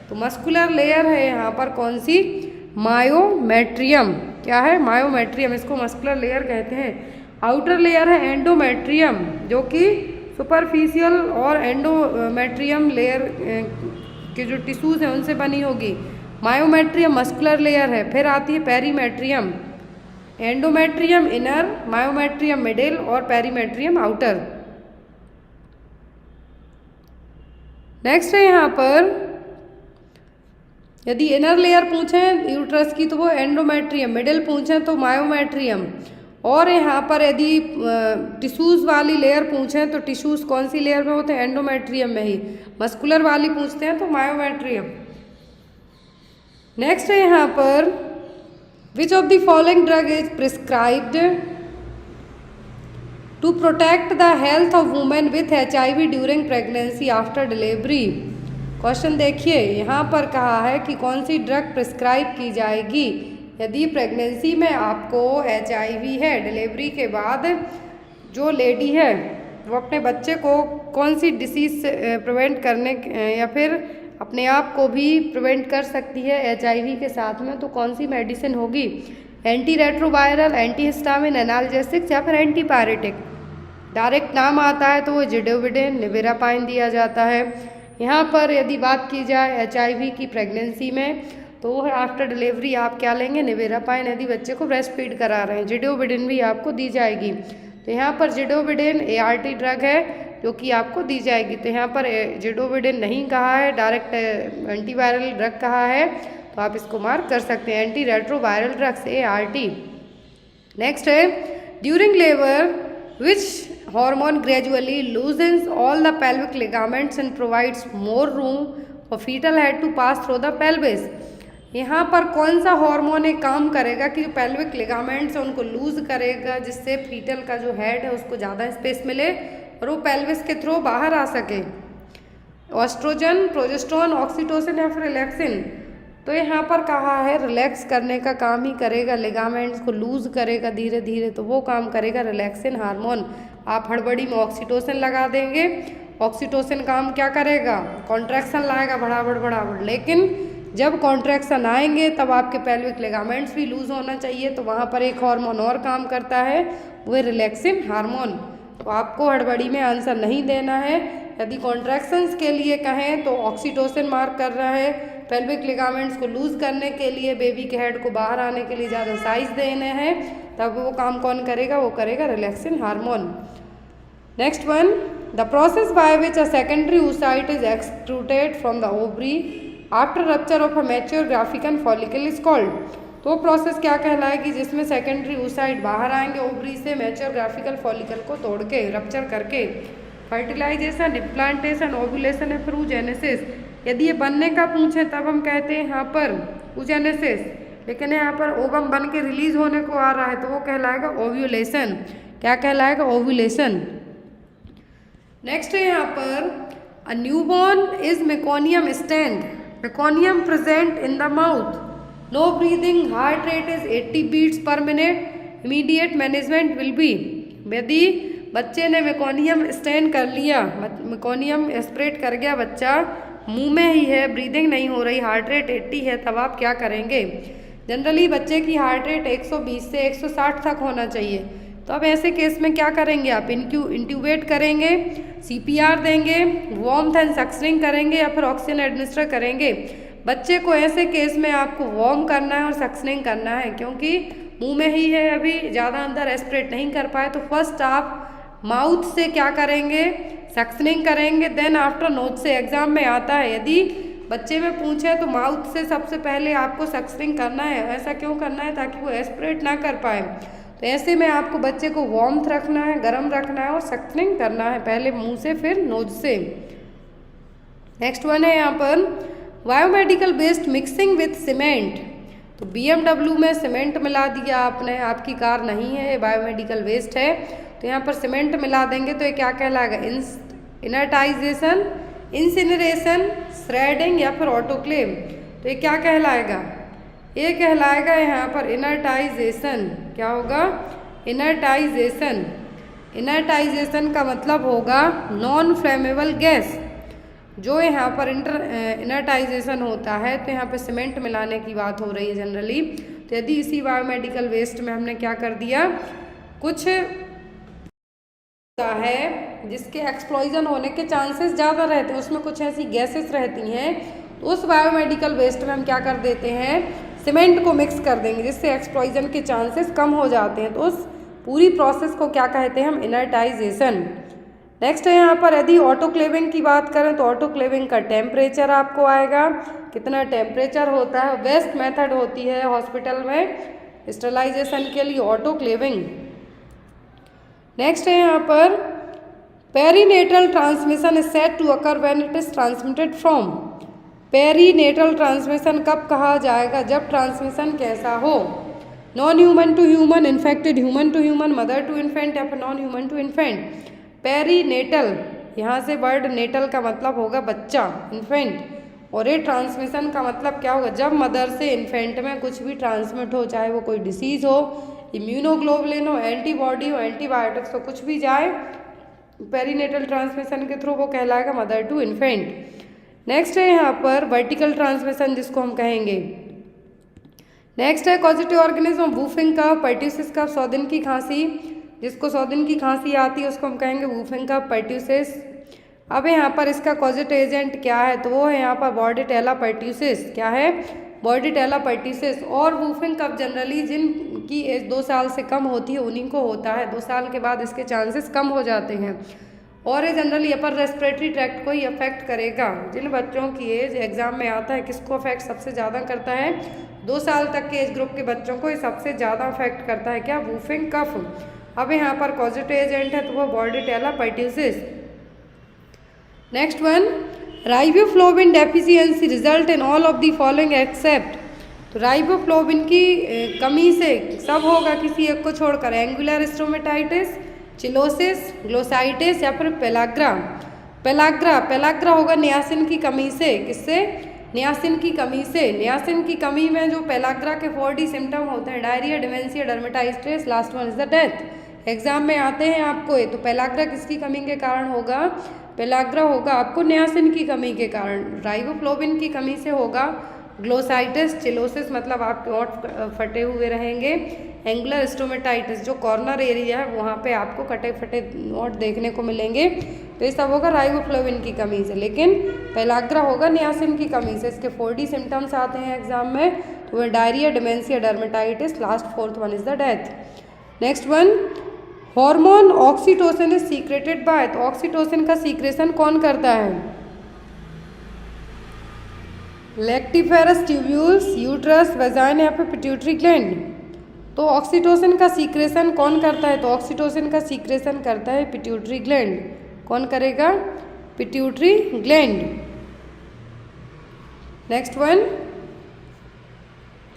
तो मस्कुलर लेयर है यहाँ पर कौन सी, मायोमेट्रियम। क्या है, मायोमेट्रियम, इसको मस्कुलर लेयर कहते हैं। आउटर लेयर है एंडोमेट्रियम, जो कि सुपरफिशियल और एंडोमेट्रियम लेयर के जो टिश्यूज हैं उनसे बनी होगी। मायोमेट्रियम मस्कुलर लेयर है। फिर आती है perimetrium, endometrium inner, myometrium middle और पेरीमेट्रियम आउटर। नेक्स्ट है यहाँ पर यदि इनर लेयर पूछें यूट्रस की तो वो एंडोमेट्रियम, मिडिल पूछें तो मायोमेट्रियम, और यहाँ पर यदि टिश्यूज़ वाली लेयर पूछें तो टिश्यूज़ कौन सी लेयर में होते हैं, एंडोमेट्रियम में ही। मस्कुलर वाली पूछते हैं तो मायोमेट्रियम। नेक्स्ट है यहाँ पर which of the following drug is prescribed to protect the health of women with HIV during pregnancy after delivery. Question देखिए, यहाँ पर कहा है कि कौन सी ड्रग प्रिस्क्राइब की जाएगी यदि प्रेगनेंसी में आपको HIV है, डिलीवरी के बाद जो लेडी है वो अपने बच्चे को कौन सी डिसीज़ से प्रिवेंट करने या फिर अपने आप को भी प्रिवेंट कर सकती है HIV के साथ में, तो कौन सी मेडिसिन होगी, anti retroviral, anti histamine, analgesics या फिर एंटीपायरेटिक। डायरेक्ट नाम आता है तो वो जिडोविडिन, निवेरापाइन दिया जाता है। यहाँ पर यदि बात की जाए HIV की प्रेगनेंसी में तो वो है आफ्टर डिलीवरी आप क्या लेंगे, निवेरापाइन यदि बच्चे को ब्रेस्ट फीड करा रहे हैं। जिडोविडिन भी आपको दी जाएगी। तो यहाँ पर जिडोविडिन ART ड्रग है जो कि आपको दी जाएगी। तो यहाँ पर जिडोविडिन नहीं कहा है, डायरेक्ट एंटीवायरल ड्रग कहा है, तो आप इसको मार्क कर सकते हैं, anti retroviral drugs ART। Next है during labour which hormone gradually loosens all the pelvic ligaments and provides more room for fetal head to pass through the pelvis। यहाँ पर कौन सा हार्मोन एक काम करेगा कि जो पेल्विक लिगामेंट्स है उनको लूज करेगा, जिससे फीटल का जो हेड है उसको ज़्यादा स्पेस मिले और वो पेल्विस के थ्रू बाहर आ सके। ऑस्ट्रोजन, प्रोजेस्टेरोन, ऑक्सीटोसिन या फिर रिलैक्सिन। तो यहाँ पर कहा है रिलैक्स करने का काम ही करेगा, लिगामेंट्स को लूज करेगा धीरे धीरे, तो वो काम करेगा रिलैक्सिन हार्मोन। आप हड़बड़ी में ऑक्सीटोसिन लगा देंगे, ऑक्सीटोसिन काम क्या करेगा, कॉन्ट्रैक्शन लाएगा बढ़ाबड़ बढ़ाबड़, लेकिन जब कॉन्ट्रैक्शन आएंगे तब आपके पेल्विक लिगामेंट्स भी लूज होना चाहिए, तो वहाँ पर एक हार्मोन और काम करता है, वो है रिलैक्सिन हार्मोन। तो आपको हड़बड़ी में आंसर नहीं देना है। यदि कॉन्ट्रैक्शंस के लिए कहें तो ऑक्सीटोसिन मार्क कर रहा है, पेल्विक लिगामेंट्स को लूज करने के लिए, बेबी के हेड को बाहर आने के लिए ज़्यादा साइज देने हैं, तब वो काम कौन करेगा, वो करेगा relaxin hormone. Next one, the process by which a secondary oocyte is extruded from the ovary after rupture of a mature Graafian follicle is called. तो प्रोसेस क्या कहलाएगी, जिसमें सेकेंडरी oocyte बाहर आएंगे ओवरी से मैच्योर ग्राफिकल फॉलिकल को तोड़ के, रप्चर करके। फर्टिलाइजेशन, इम्प्लांटेशन, ओव्यूलेशन या फिर oogenesis। यदि ये बनने का पूछे तब हम कहते हैं यहाँ पर oogenesis, लेकिन यहाँ पर ओवम बन के रिलीज होने को आ रहा है तो वो कहलाएगा ओव्यूलेशन। क्या कहलाएगा, ओव्यूलेशन। नेक्स्ट है यहाँ पर a newborn is meconium stained, meconium present in the mouth, no breathing, heart rate is 80 beats per minute, immediate management will be. यदि बच्चे ने मेकोनियम स्टैंड कर लिया, मेकोनियम एस्पिरेट कर गया बच्चा, मुंह में ही है, ब्रीदिंग नहीं हो रही, हार्ट रेट 80 है, तब आप क्या करेंगे। जनरली बच्चे की हार्ट रेट 120 से 160 तक होना चाहिए, तो अब ऐसे केस में क्या करेंगे आप, इंट्यूबेट करेंगे, CPR देंगे, वार्मथ एंड सक्शनिंग करेंगे या फिर ऑक्सीजन एडमिनिस्टर करेंगे। बच्चे को ऐसे केस में आपको वार्म करना है और सक्शनिंग करना है, क्योंकि मुंह में ही है, अभी ज़्यादा अंदर एस्पिरेट नहीं कर पाए, तो फर्स्ट आप माउथ से क्या करेंगे, सक्शनिंग करेंगे, देन आफ्टर नोज से। एग्जाम में आता है, यदि बच्चे में पूछे तो माउथ से सबसे पहले आपको सक्शनिंग करना है। ऐसा क्यों करना है, ताकि वो एस्पिरेट ना कर पाए। तो ऐसे में आपको बच्चे को वार्मथ रखना है, गर्म रखना है और सक्शनिंग करना है, पहले मुंह से फिर नोज से। नेक्स्ट वन है यहाँ पर biomedical waste mixing with cement. तो BMW में सीमेंट मिला दिया आपने, आपकी कार नहीं है, बायोमेडिकल वेस्ट है, तो यहाँ पर सीमेंट मिला देंगे तो ये क्या कहलाएगा, इनर्टाइजेशन, इंसिनरेशन, श्रेडिंग या फिर ऑटोक्लेव। तो ये क्या कहलाएगा, ये कहलाएगा यहाँ पर इनर्टाइजेशन। क्या होगा, इनर्टाइजेशन। इनर्टाइजेशन का मतलब होगा नॉन फ्लेमेबल गैस। जो यहाँ पर इनर्टाइजेशन होता है, तो यहाँ पे सीमेंट मिलाने की बात हो रही है जनरली। तो यदि इसी बायोमेडिकल वेस्ट में हमने क्या कर दिया, कुछ है जिसके एक्सप्लोजन होने के चांसेस ज़्यादा रहते हैं, उसमें कुछ ऐसी गैसेस रहती हैं, तो उस बायोमेडिकल वेस्ट में हम क्या कर देते हैं, सीमेंट को मिक्स कर देंगे, जिससे एक्सप्लोजन के चांसेस कम हो जाते हैं। तो उस पूरी प्रोसेस को क्या कहते हैं हम, इनर्टाइजेशन। नेक्स्ट है यहाँ पर यदि ऑटोक्लेविंग की बात करें तो ऑटोक्लेविंग का टेम्परेचर आपको आएगा, कितना टेम्परेचर होता है। बेस्ट मेथड होती है हॉस्पिटल में स्टरलाइजेशन के लिए ऑटोक्लेविंग। नेक्स्ट है यहाँ पर perinatal transmission is said to occur when it is transmitted from. Perinatal transmission कब कहा जाएगा, जब ट्रांसमिशन कैसा हो, non human to human, infected human to human, mother to infant या फिर non human to infant. Perinatal, यहाँ से वर्ड नेटल का मतलब होगा बच्चा, इन्फेंट, और ये ट्रांसमिशन का मतलब क्या होगा, जब मदर से इन्फेंट में कुछ भी ट्रांसमिट हो, चाहे वो कोई डिसीज़ हो, इम्यूनोग्लोबुलिन हो, एंटीबॉडी हो, एंटीबायोटिक्स हो, कुछ भी जाए पेरीनेटल ट्रांसमिशन के थ्रू, वो कहलाएगा मदर टू इन्फेंट। नेक्स्ट है यहाँ पर वर्टिकल ट्रांसमिशन, जिसको हम कहेंगे। नेक्स्ट है कॉजेटिव ऑर्गेनिज्म, वूफिंग कफ, पर्ट्यूसिस कफ, 100 दिन की खांसी, जिसको 100 दिन की खांसी आती है उसको हम कहेंगे वूफिंग कफ, पर्ट्यूसिस। अब यहाँ पर इसका कॉजेटिव एजेंट क्या है, तो वो है यहाँ पर बॉर्डिटेला पर्ट्यूसिस। क्या है, बॉर्डिटेला पर्ट्यूसिस। और वूफिंग कफ जनरली जिनकी एज 2 साल से कम होती है उन्हीं को होता है, 2 साल के बाद इसके चांसेस कम हो जाते हैं। और ये जनरली अपर रेस्पिरेटरी ट्रैक्ट को ही अफेक्ट करेगा। जिन बच्चों की एज एग्जाम में आता है किसको अफेक्ट सबसे ज़्यादा करता है, 2 साल तक के एज ग्रुप के बच्चों को ये सबसे ज़्यादा अफेक्ट करता है, क्या, वूफिंग कफ। अब यहाँ पर कॉजेटिव एजेंट है तो वो Bordetella pertussis. Next one, riboflavin deficiency result in all of the following except. तो राइबोफ्लोविन की कमी से सब होगा किसी एक को छोड़कर, एंगुलर स्टोमेटाइटिस, चिलोसिस, ग्लोसाइटिस या फिर पेलाग्रा। पेलाग्रा होगा नियासिन की कमी से, किससे, नियासिन की कमी से। नियासिन की कमी में जो पेलाग्रा के 4D सिम्टम होते हैं, diarrhoea, dementia, dermatitis, last one is the death. Exam में आते हैं आपको ये, तो पेलाग्रा किसकी कमी के कारण होगा? पेलाग्रा होगा आपको नियासिन की कमी के कारण। राइबोफ्लोविन की कमी से होगा ग्लोसाइटिस चिलोसिस, मतलब आपके होंठ फटे हुए रहेंगे। एंगुलर स्टोमेटाइटिस, जो कॉर्नर एरिया है वहाँ पे आपको कटे फटे होंठ देखने को मिलेंगे, तो ये सब होगा राइबोफ्लोविन की कमी से। लेकिन पेलाग्रा होगा नियासिन की कमी से। इसके 4D सिम्टम्स आते हैं एग्जाम में, तो वह diarrhoea, dementia, dermatitis, last fourth one is the death. Next one, hormone oxytocin is secreted by. तो ऑक्सीटोसिन का सीक्रेशन कौन करता है? लैक्टिफेरस ट्यूब्यूल्स, यूट्रस, वेजाइन या फिर पिट्यूटरी ग्लैंड। तो ऑक्सीटोसिन का सीक्रेशन कौन करता है? तो ऑक्सीटोसिन का सीक्रेशन करता है पिट्यूटरी ग्लैंड। कौन करेगा? Pituitary gland. Next one,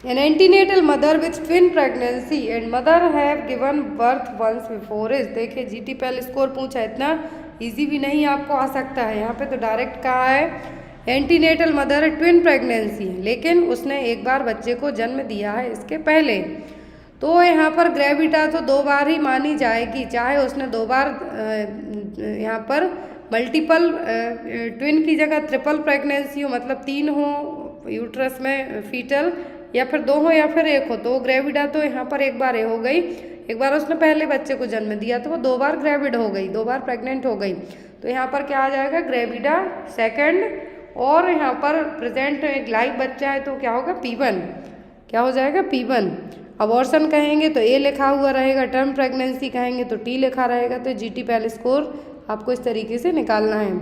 an antenatal mother with twin pregnancy and mother have given birth once before is. देखिए GTPL स्कोर पूछा, इतना इजी भी नहीं आपको आ सकता है। यहाँ पे तो डायरेक्ट कहा है एंटीनेटल मदर ट्विन प्रेगनेंसी, लेकिन उसने एक बार बच्चे को जन्म दिया है इसके पहले। तो यहाँ पर ग्रेविटा तो 2 बार ही मानी जाएगी, चाहे उसने 2 बार यहाँ पर मल्टीपल ट्विन की जगह ट्रिपल प्रेगनेंसी हो, मतलब 3 हो यूट्रस में फीटल, या फिर 2 हो या फिर 1 हो। तो ग्रेविडा तो यहाँ पर एक बार हो गई, एक बार उसने पहले बच्चे को जन्म दिया तो वो 2 बार ग्रेविड हो गई, 2 बार प्रेग्नेंट हो गई। तो यहाँ पर क्या आ जाएगा? ग्रेविडा सेकंड, और यहाँ पर प्रेजेंट एक लाइव बच्चा है तो क्या होगा? P1। क्या हो जाएगा? P1। अबॉर्शन कहेंगे तो A लिखा हुआ रहेगा, टर्म प्रेगनेंसी कहेंगे तो T लिखा रहेगा। तो GTPL स्कोर आपको इस तरीके से निकालना है।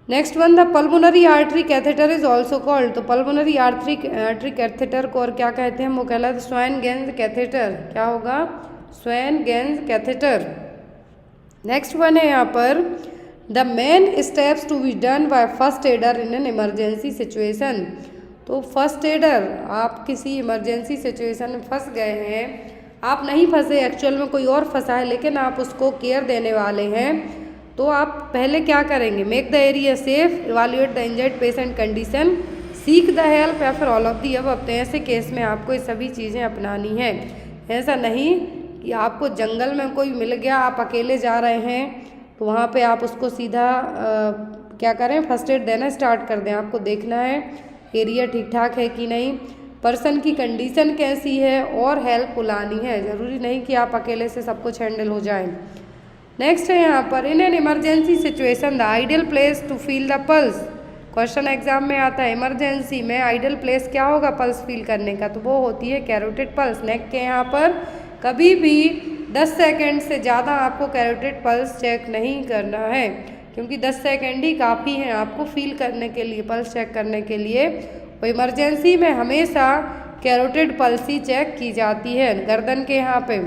Next one, the pulmonary artery catheter is also called. तो पल्मोनरी आर्टरी कैथेटर को और क्या कहते हैं? वो कहलाता है स्वैन-गेंज कैथेटर। क्या होगा? Swan-Ganges catheter. नेक्स्ट वन है यहाँ पर, the main steps to be done by first aider in an emergency situation. तो फर्स्ट एडर, आप किसी इमरजेंसी सिचुएशन में फंस गए हैं, आप नहीं फंसे, एक्चुअल में कोई और फंसा है, लेकिन आप उसको केयर देने वाले हैं, तो आप पहले क्या करेंगे? Make the area safe, evaluate the injured patient condition, seek the help, या फिर ऑल ऑफ दी अबव। तो ऐसे केस में आपको ये सभी चीज़ें अपनानी हैं। ऐसा नहीं कि आपको जंगल में कोई मिल गया, आप अकेले जा रहे हैं, तो वहाँ पे आप उसको सीधा क्या करें? फर्स्ट एड देना स्टार्ट कर दें। आपको देखना है एरिया ठीक ठाक है कि नहीं, पर्सन की कंडीशन कैसी है, और हेल्प बुलानी है। ज़रूरी नहीं कि आप अकेले से सब कुछ हैंडल हो जाए। नेक्स्ट है यहाँ पर, in an emergency situation the ideal place to feel the pulse. Question exam में आता है इमरजेंसी में आइडियल प्लेस क्या होगा पल्स फील करने का? तो वो होती है कैरोटिड पल्स। नेक के यहाँ पर कभी भी 10 सेकेंड से ज़्यादा आपको कैरोटिड पल्स चेक नहीं करना है, क्योंकि 10 सेकेंड ही काफ़ी हैं आपको फील करने के लिए, पल्स चेक करने के लिए। और इमरजेंसी में हमेशा कैरोटिड पल्स ही चेक की जाती है, गर्दन के यहाँ पे।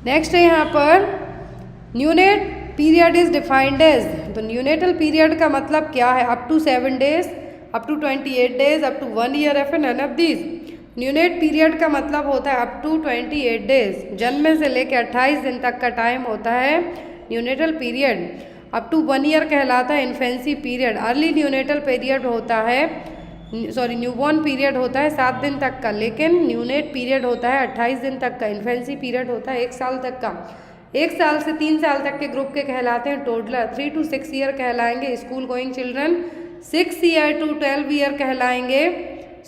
नेक्स्ट है यहाँ पर, neonate period is defined as. तो न्यूनेटल पीरियड का मतलब क्या है? Up to 7 days, up to 28 days, up to 1 year, या फिर none of these. Neonate period का मतलब होता है अप टू 28 डेज, जन्म से लेकर 28 दिन तक का टाइम होता है neonatal period. Up to 1 year कहलाता है infancy period. Early neonatal period होता है, न्यूबॉर्न पीरियड होता है 7 दिन तक का, लेकिन न्यूनेट पीरियड होता है 28 दिन तक का। इन्फेंसी पीरियड होता है 1 साल तक का। 1 साल से 3 साल तक के ग्रुप के कहलाते हैं टोडलर। 3 to 6 ईयर कहलाएंगे school going children. 6 year to 12 year कहलाएंगे,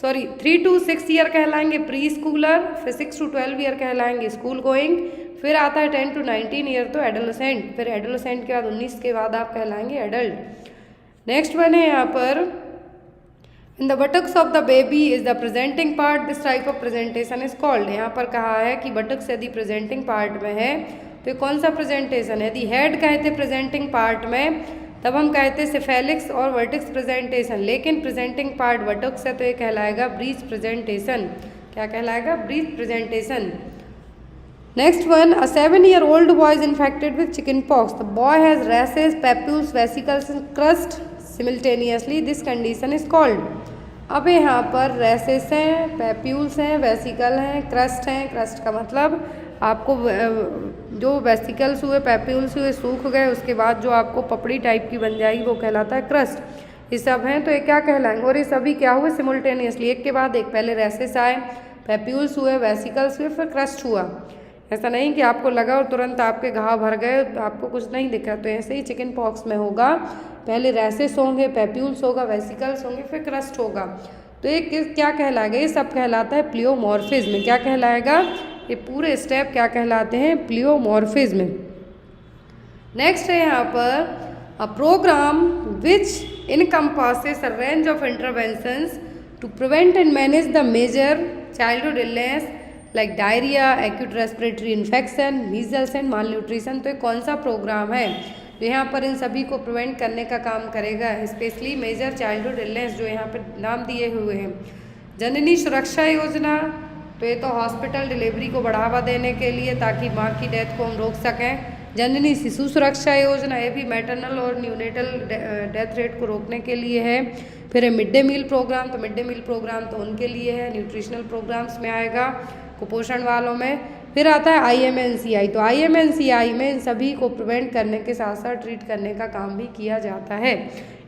3 to 6 ईयर कहलाएंगे प्री स्कूलर, फिर 6 to 12 ईयर कहलाएंगे स्कूल गोइंग, फिर आता है 10 to 19 ईयर तो एडोलेसेंट, फिर एडोलेसेंट के बाद 19 के बाद आप कहलाएंगे एडल्ट। नेक्स्ट वन है यहाँ पर, in the buttocks of the baby is the presenting part, this type of presentation is called. यहाँ पर कहा है कि बटक्स यदि प्रेजेंटिंग पार्ट में है तो कौन सा प्रेजेंटेशन है? यदि हेड कहते प्रेजेंटिंग पार्ट में तब हम कहते सिफेलिक्स और वर्टिक्स प्रेजेंटेशन, लेकिन प्रेजेंटिंग पार्ट बटक्स है तो ये कहलाएगा ब्रीच प्रेजेंटेशन। क्या कहलाएगा? Breech presentation. Next one, a 7-year-old boy is infected with chicken pox. The boy has rashes, papules, vesicles and crust simultaneously. This condition is called। अब यहाँ पर रैसेस हैं, पैप्यूल्स हैं, वेसिकल हैं, क्रस्ट हैं। Crust का मतलब आपको जो वेसिकल्स हुए, पैप्यूल्स हुए, सूख गए, उसके बाद जो आपको पपड़ी टाइप की बन जाएगी वो कहलाता है क्रस्ट। ये सब हैं, तो ये क्या कहलाएंगे। और ये सभी क्या हुए सिमुल्टेनियसली, एक के बाद एक। पहले रेसेस आए, पैप्यूल्स हुए, वेसिकल्स हुए, फिर क्रस्ट हुआ। ऐसा नहीं कि आपको लगा और तुरंत आपके घाव भर गए, आपको कुछ नहीं दिखा। तो ऐसे ही चिकन पॉक्स में होगा, पहले रेसेस होंगे, पैप्यूल्स होगा, वेसिकल्स होंगे, फिर क्रस्ट होगा। तो ये क्या कहलाएगा, ये सब कहलाता है प्लियोमॉर्फिज्म। क्या कहलाएगा, ये पूरे स्टेप क्या कहलाते हैं, प्लियोमॉर्फिज्म। नेक्स्ट है यहाँ पर a programme which encompasses a range of interventions to prevent and manage the major childhood illness like diarrhoea, acute respiratory infection, measles and malnutrition. तो ये कौन सा प्रोग्राम है जो यहाँ पर इन सभी को प्रिवेंट करने का काम करेगा, स्पेशली मेजर चाइल्डहुड इलनेस जो यहाँ पर नाम दिए हुए हैं। जननी सुरक्षा योजना, तो ये तो हॉस्पिटल डिलीवरी को बढ़ावा देने के लिए, ताकि माँ की डेथ को हम रोक सकें। जननी शिशु सुरक्षा योजना, ये भी मैटरनल और न्यूनेटल डेथ रेट को रोकने के लिए है। फिर है मिड डे मील प्रोग्राम, तो मिड डे मील प्रोग्राम तो उनके लिए है, न्यूट्रिशनल प्रोग्राम्स में आएगा, कुपोषण वालों में। फिर आता है IMNCI, तो IMNCI में इन सभी को प्रिवेंट करने के साथ साथ ट्रीट करने का काम भी किया जाता है।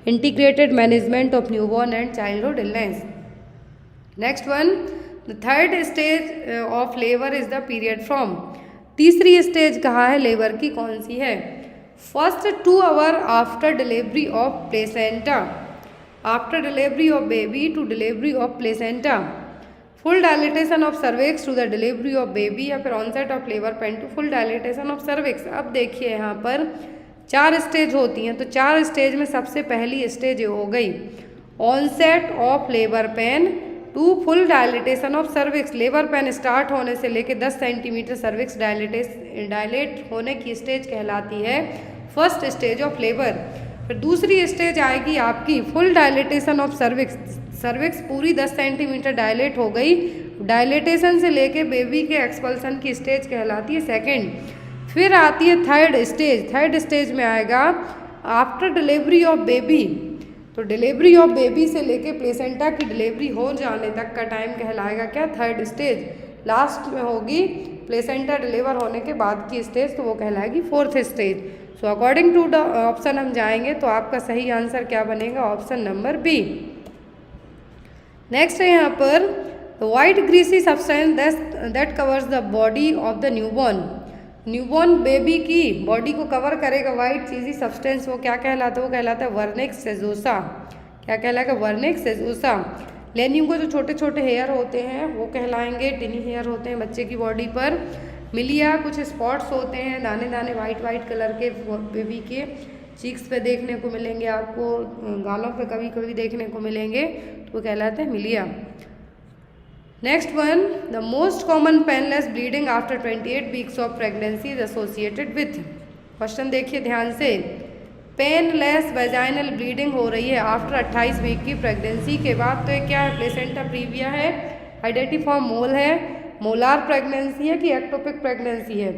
Integrated management of newborn and childhood illness. Next one, the third stage of labour is the period from. तीसरी स्टेज कहा है लेबर की, कौन सी है, first 2 hour after delivery of placenta, after delivery of baby to delivery of placenta, full dilatation of cervix to the delivery of baby, या फिर onset of labour pain to full dilatation of cervix. अब देखिए यहाँ पर 4 stage होती हैं, तो 4 stage में सबसे पहली स्टेज हो गई onset of labour pain to full dilatation of cervix. Labour pain start होने से लेके 10 सेंटीमीटर सर्विक्स डायलेट होने की स्टेज कहलाती है फर्स्ट स्टेज ऑफ लेबर। फिर दूसरी स्टेज आएगी आपकी full dilatation of cervix, cervix पूरी 10 सेंटीमीटर डायलेट हो गई, डायलिटेशन से लेके बेबी के एक्सपल्सन की स्टेज कहलाती है सेकेंड। फिर आती है थर्ड स्टेज, थर्ड स्टेज में आएगा आफ्टर डिलीवरी ऑफ बेबी, तो डिलीवरी ऑफ बेबी से लेके प्लेसेंटा की डिलीवरी हो जाने तक का टाइम कहलाएगा क्या, थर्ड स्टेज। लास्ट में होगी प्लेसेंटा डिलीवर होने के बाद की स्टेज, तो वो कहलाएगी fourth stage. So according to the option हम जाएंगे तो आपका सही आंसर क्या बनेगा, ऑप्शन नंबर बी। नेक्स्ट है यहाँ पर white greasy substance that covers the body of the newborn. Newborn baby की बॉडी को कवर करेगा वाइट चीज़ी सब्सटेंस, वो क्या कहलाता है, वो कहलाता है वर्निक्स सेजोसा। क्या कहलाएगा, वर्निक्स सेजोसा। लेनियम को जो छोटे छोटे हेयर होते हैं वो कहलाएंगे, टिनी हेयर होते हैं बच्चे की बॉडी पर। मिलिया कुछ स्पॉट्स होते हैं, दाने दाने वाइट वाइट कलर के बेबी के चीक्स पे देखने को मिलेंगे, आपको गालों पे कभी कभी देखने को मिलेंगे, तो वो कहलाते हैं मिलिया। Next one, the most common painless bleeding after 28 weeks of pregnancy is associated with. Question देखिए ध्यान से, पेनलेस वेजाइनल ब्लीडिंग हो रही है आफ्टर 28 वीक की प्रेगनेंसी के बाद, तो ये क्या है, प्लेसेंटा प्रीविया है, आइडेंटिफॉर्म मोल है, मोलार प्रेगनेंसी है कि एक्टोपिक प्रेगनेंसी है।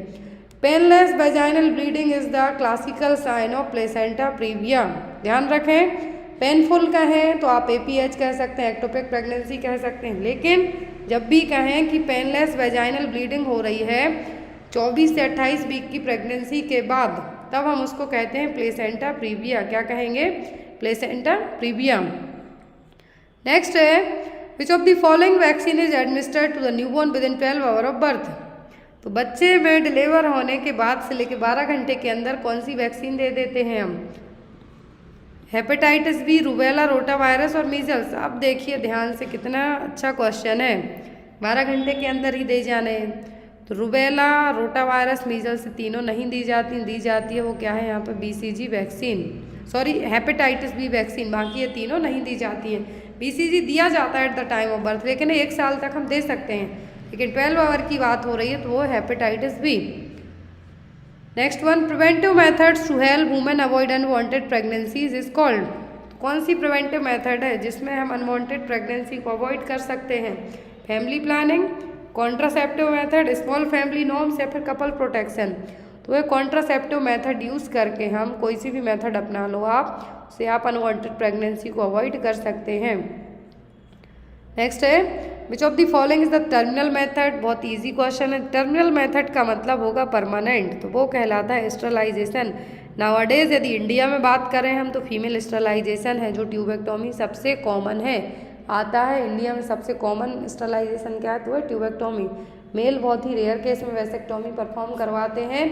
Painless vaginal bleeding is the classical sign of placenta previa. ध्यान रखें, पेनफुल कहें तो आप APH कह सकते हैं, एक्टोपिक प्रेगनेंसी कह सकते हैं, लेकिन जब भी कहें कि पेनलेस वेजाइनल ब्लीडिंग हो रही है 24 से 28 वीक की प्रेगनेंसी के बाद, तब हम उसको कहते हैं प्लेसेंटा प्रीविया। क्या कहेंगे, प्लेसेंटा प्रीविया। नेक्स्ट है, which of the following vaccine is administered to the newborn within 12 hour of birth. तो बच्चे में डिलीवर होने के बाद से लेकर 12 घंटे के अंदर कौन सी वैक्सीन दे देते हैं हम, hepatitis B, rubella, rota virus और मीजल्स। अब देखिए ध्यान से, कितना अच्छा क्वेश्चन है, 12 घंटे के अंदर ही दे जाने। तो रूबेला, रोटा वायरस, मीजल्स तीनों नहीं दी जाती है वो क्या है यहाँ पर BCG vaccine, sorry hepatitis B vaccine, बाकी ये तीनों नहीं दी जाती है। BCG दिया जाता है at the time of birth, लेकिन 1 साल तक हम दे सकते हैं, लेकिन 12 आवर की बात हो रही है तो वो hepatitis B. Next one, preventive methods to help women avoid unwanted pregnancies is called. कौन सी प्रिवेंटिव मेथड है जिसमें हम अनवांटेड प्रेगनेंसी को अवॉइड कर सकते हैं, family planning, contraceptive method, small family norms या फिर कपल प्रोटेक्शन। तो ये कॉन्ट्रासेप्टिव मेथड यूज़ करके हम कोई सी भी मेथड अपना लो आप, उससे आप अनवांटेड प्रेगनेंसी को अवॉइड कर सकते हैं। नेक्स्ट है, which of the following is the terminal method. बहुत इजी क्वेश्चन है, टर्मिनल मेथड का मतलब होगा परमानेंट, तो वो कहलाता है स्टरलाइजेशन। नाउअडेज यदि इंडिया में बात करें हम तो फीमेल स्टरलाइजेशन है जो ट्यूबेक्टोमी सबसे कॉमन है, आता है इंडिया में सबसे कॉमन स्टरलाइजेशन क्या है तो है ट्यूबेक्टोमी। मेल बहुत ही रेयर केस में वैसेक्टोमी परफॉर्म करवाते हैं,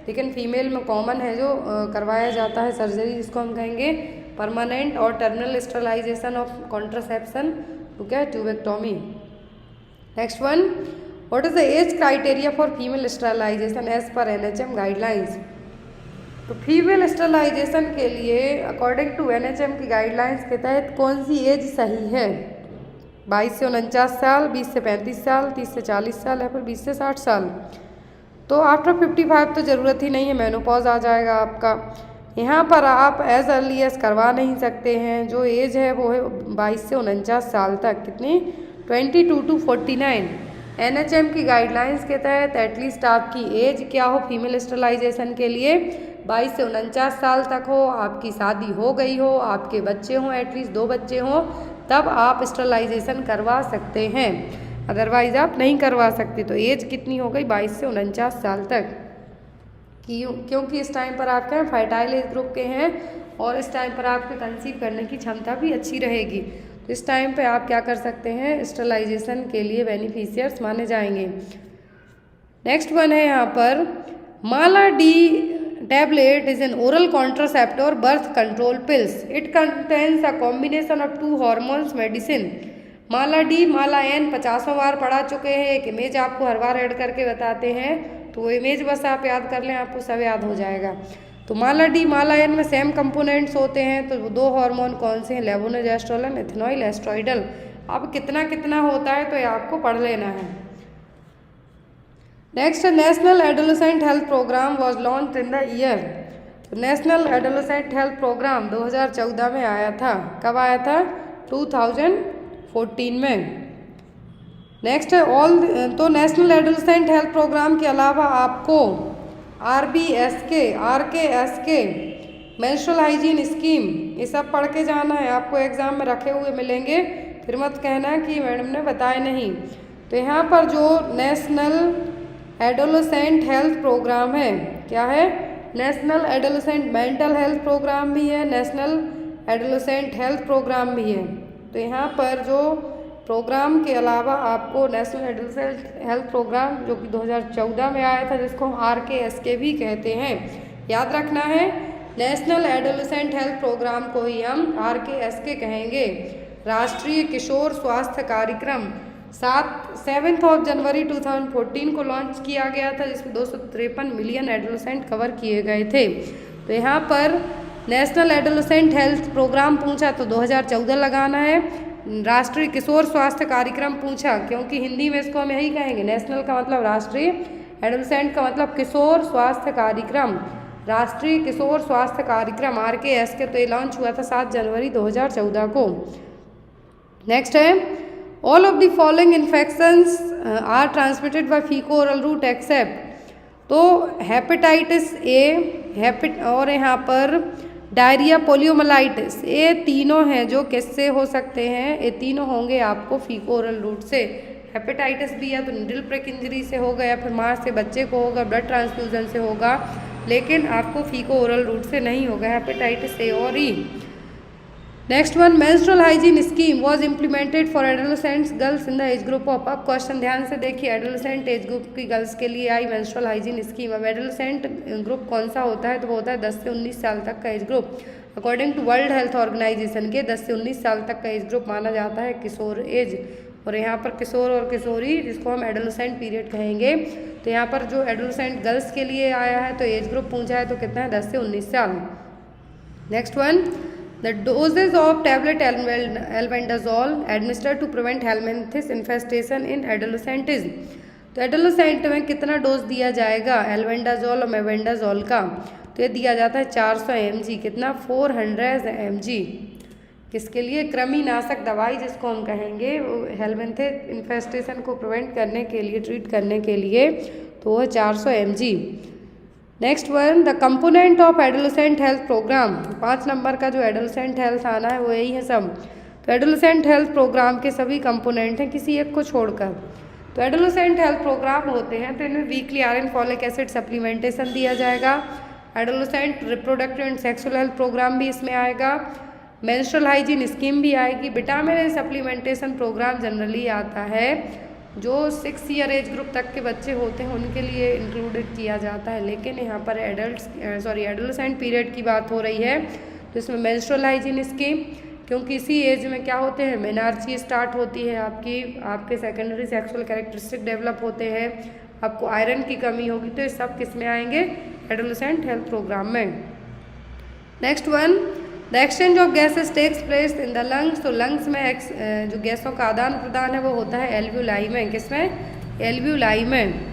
लेकिन फीमेल में कॉमन है जो करवाया जाता है सर्जरी, जिसको हम कहेंगे परमानेंट और टर्मिनल स्टरलाइजेशन ऑफ कॉन्ट्रासेप्शन, तो क्या है tubectomy. Next one, what is the age criteria for female sterilisation as per NHM guidelines. तो फीमेल स्टरलाइजेशन के लिए अकॉर्डिंग टू NHM की गाइडलाइंस के तहत कौन सी एज सही है? 22 से 49 साल, 20 से 35 साल, 30 से 40 साल या फिर 20 से 60 साल। तो आफ्टर 55 तो ज़रूरत ही नहीं है, मेनोपॉज आ जाएगा आपका। यहाँ पर आप एज अर्ली एज करवा नहीं सकते हैं, जो एज है वो है 22 से 49 साल तक। कितनी? 22 to 49। NHM की गाइडलाइंस के तहत एटलीस्ट आपकी एज क्या हो फीमेल स्टरलाइजेशन के लिए? 22 से 49 साल तक हो, आपकी शादी हो गई हो, आपके बच्चे हों, एटलीस्ट 2 बच्चे हों, तब आप स्टरलाइजेशन करवा सकते हैं, अदरवाइज आप नहीं करवा सकते। तो एज कितनी हो गई? 22 से 49 साल तक। क्योंकि इस टाइम पर आप क्या फर्टाइल एज ग्रुप के हैं और इस टाइम पर आपके कंसीव करने की क्षमता भी अच्छी रहेगी, तो इस टाइम पे आप क्या कर सकते हैं? स्टरलाइजेशन के लिए बेनिफिशियर्स माने जाएंगे। नेक्स्ट वन है यहाँ पर माला D tablet is an oral contraceptive or birth control pills. It contains a combination of 2 hormones medicine. Mala D Mala N 50 बार पढ़ा चुके हैं, एक इमेज आपको हर बार ऐड करके बताते हैं, तो वो इमेज बस आप याद कर लें, आपको सब याद हो जाएगा। तो माला डी माला एन में सेम कंपोनेंट्स होते हैं, तो 2 हार्मोन कौन से हैं? लेवोनोजेस्ट्रोल, इथेनॉइल एस्ट्रॉइडल। अब कितना कितना होता है तो ये आपको पढ़ लेना है। Next, national adolescent health programme was launch in the year. तो नेशनल एडोलेसेंट हेल्थ प्रोग्राम 2014 में आया था। कब आया था? 2014 में। नेक्स्ट तो नेशनल एडोलेसेंट हेल्थ प्रोग्राम के अलावा आपको RKSK मेंस्ट्रुअल हाइजीन स्कीम, ये सब पढ़ के जाना है, आपको एग्जाम में रखे हुए मिलेंगे, फिर मत कहना कि मैडम ने बताया नहीं। तो यहाँ पर जो नेशनल एडोलेसेंट हेल्थ प्रोग्राम है, क्या है? National adolescent mental health programme भी है, नेशनल एडोलेसेंट हेल्थ प्रोग्राम भी है। तो यहाँ पर जो प्रोग्राम के अलावा आपको नेशनल एडोलेसेंट हेल्थ प्रोग्राम जो कि 2014 में आया था, जिसको हम RKSK भी कहते हैं, याद रखना है। नेशनल एडोलेसेंट हेल्थ प्रोग्राम को ही हम RKSK कहेंगे। राष्ट्रीय किशोर स्वास्थ्य कार्यक्रम 7 जनवरी 2014 को लॉन्च किया गया था, जिसमें 253 मिलियन एडोलेसेंट कवर किए गए थे। तो यहाँ पर नेशनल एडोलेसेंट हेल्थ प्रोग्राम पूछा तो 2014 लगाना है। राष्ट्रीय किशोर स्वास्थ्य कार्यक्रम पूछा, क्योंकि हिंदी में इसको हम यही कहेंगे, नेशनल का मतलब राष्ट्रीय, एडोलेसेंट का मतलब किशोर स्वास्थ्य कार्यक्रम, राष्ट्रीय किशोर स्वास्थ्य कार्यक्रम RKSK। तो ये लॉन्च हुआ था 7 जनवरी 2014 को। नेक्स्ट है all of the following infections are transmitted by faeco oral route except. तो हेपेटाइटिस ए और यहाँ पर डायरिया, पोलियोमाइलाइटिस, ये तीनों हैं जो किससे हो सकते हैं? ये तीनों होंगे आपको फीको ओरल रूट से। हेपेटाइटिस भी या तो नीडल प्रिक इंजरी से होगा या फिर माँ से बच्चे को होगा, ब्लड ट्रांसफ्यूजन से होगा, लेकिन आपको फीको ओरल रूट से नहीं होगा, हेपेटाइटिस ए और E. Next one, menstrual hygiene scheme was implemented for adolescents girls in the age group of. अब क्वेश्चन ध्यान से देखिए, एडोलेसेंट एज ग्रुप की गर्ल्स के लिए आई मेंस्ट्रुअल हाइजीन स्कीम। अब एडोलेसेंट ग्रुप कौन सा होता है? तो वो होता है 10 से 19 साल तक का age group. According to world health organisation के 10 से 19 साल तक का एज ग्रुप माना जाता है किशोर एज, और यहाँ पर किशोर और किशोरी जिसको हम एडोलेसेंट पीरियड कहेंगे। तो यहाँ पर जो एडोलेसेंट गर्ल्स के लिए आया है तो एज ग्रुप पूछा है तो कितना है? 10 से 19 साल। Next one, The doses of tablet albendazole administered to prevent helminthes infestation in adolescentism। तो एडोलेसेंट में कितना डोज दिया जाएगा एल्बेंडाजोल और मेबेंडाजोल का? तो ये दिया जाता है 400 mg। कितना? 400 mg। किसके लिए? कृमिनाशक दवाई जिसको हम कहेंगे, हेलमिंथिस इन्फेस्टेशन को प्रिवेंट करने के लिए, ट्रीट करने के लिए, तो वो 400 mg। Next one, the component of adolescent health programme. 5 number का जो एडोलेसेंट हेल्थ आना है वो यही है सब। तो एडोलेसेंट हेल्थ प्रोग्राम के सभी कंपोनेंट हैं किसी एक को छोड़कर। तो एडोलेसेंट हेल्थ प्रोग्राम होते हैं तो इनमें weekly iron folic acid supplementation दिया जाएगा, adolescent reproductive and sexual health programme भी इसमें आएगा, मेंस्ट्रुअल हाइजीन स्कीम भी आएगी, vitamin A supplementation programme generally आता है जो 6 ईयर एज ग्रुप तक के बच्चे होते हैं उनके लिए इंक्लूडेड किया जाता है। लेकिन यहाँ पर एडोलेसेंट पीरियड की बात हो रही है तो इसमें मेंस्ट्रुअल हाइजीन स्कीम, क्योंकि इसी एज में क्या होते हैं, मेनार्ची स्टार्ट होती है, आपके सेकेंडरी सेक्सुअल कैरेक्टरिस्टिक डेवलप होते हैं, आपको आयरन की कमी होगी, तो ये सब किस में आएंगे, एडोलेसेंट हेल्थ प्रोग्राम में। Next one, the exchange of gases takes place in the lungs. तो लंग्स में जो गैसों का आदान प्रदान है वो होता है एल्वियोलाई में, किसमें, एल्वियोलाई में।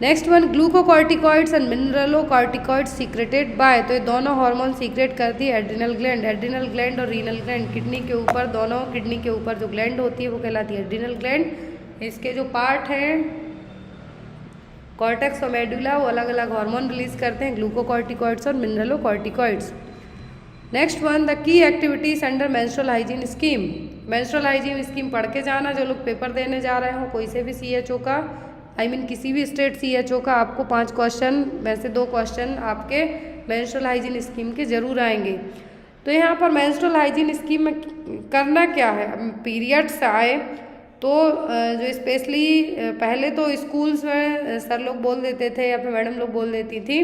Next one, glucocorticoids and mineralocorticoids secreted by. तो ये दोनों हार्मोन सीक्रेट करती है एड्रिनल ग्लैंड और रीनल ग्लैंड, किडनी के ऊपर, दोनों किडनी के ऊपर जो ग्लैंड होती है वो कहलाती है एड्रिनल ग्लैंड। इसके जो पार्ट हैं कॉर्टेक्स और मेडुला वो अलग अलग हार्मोन रिलीज करते हैं, ग्लूकोकॉर्टिकॉइड्स और mineralocorticoids. Next one, the key activities under menstrual hygiene scheme. Menstrual hygiene scheme पढ़ के जाना, जो लोग पेपर देने जा रहे हो कोई से भी CHO का, किसी भी स्टेट CHO का, आपको 5 क्वेश्चन में से 2 क्वेश्चन आपके मेंस्ट्रुअल हाइजीन स्कीम के जरूर आएंगे। तो यहाँ पर मेंस्ट्रुअल हाइजीन स्कीम में करना क्या है, पीरियड्स आए तो जो स्पेशली पहले तो स्कूल्स में सर लोग बोल देते थे या फिर मैडम लोग बोल देती थी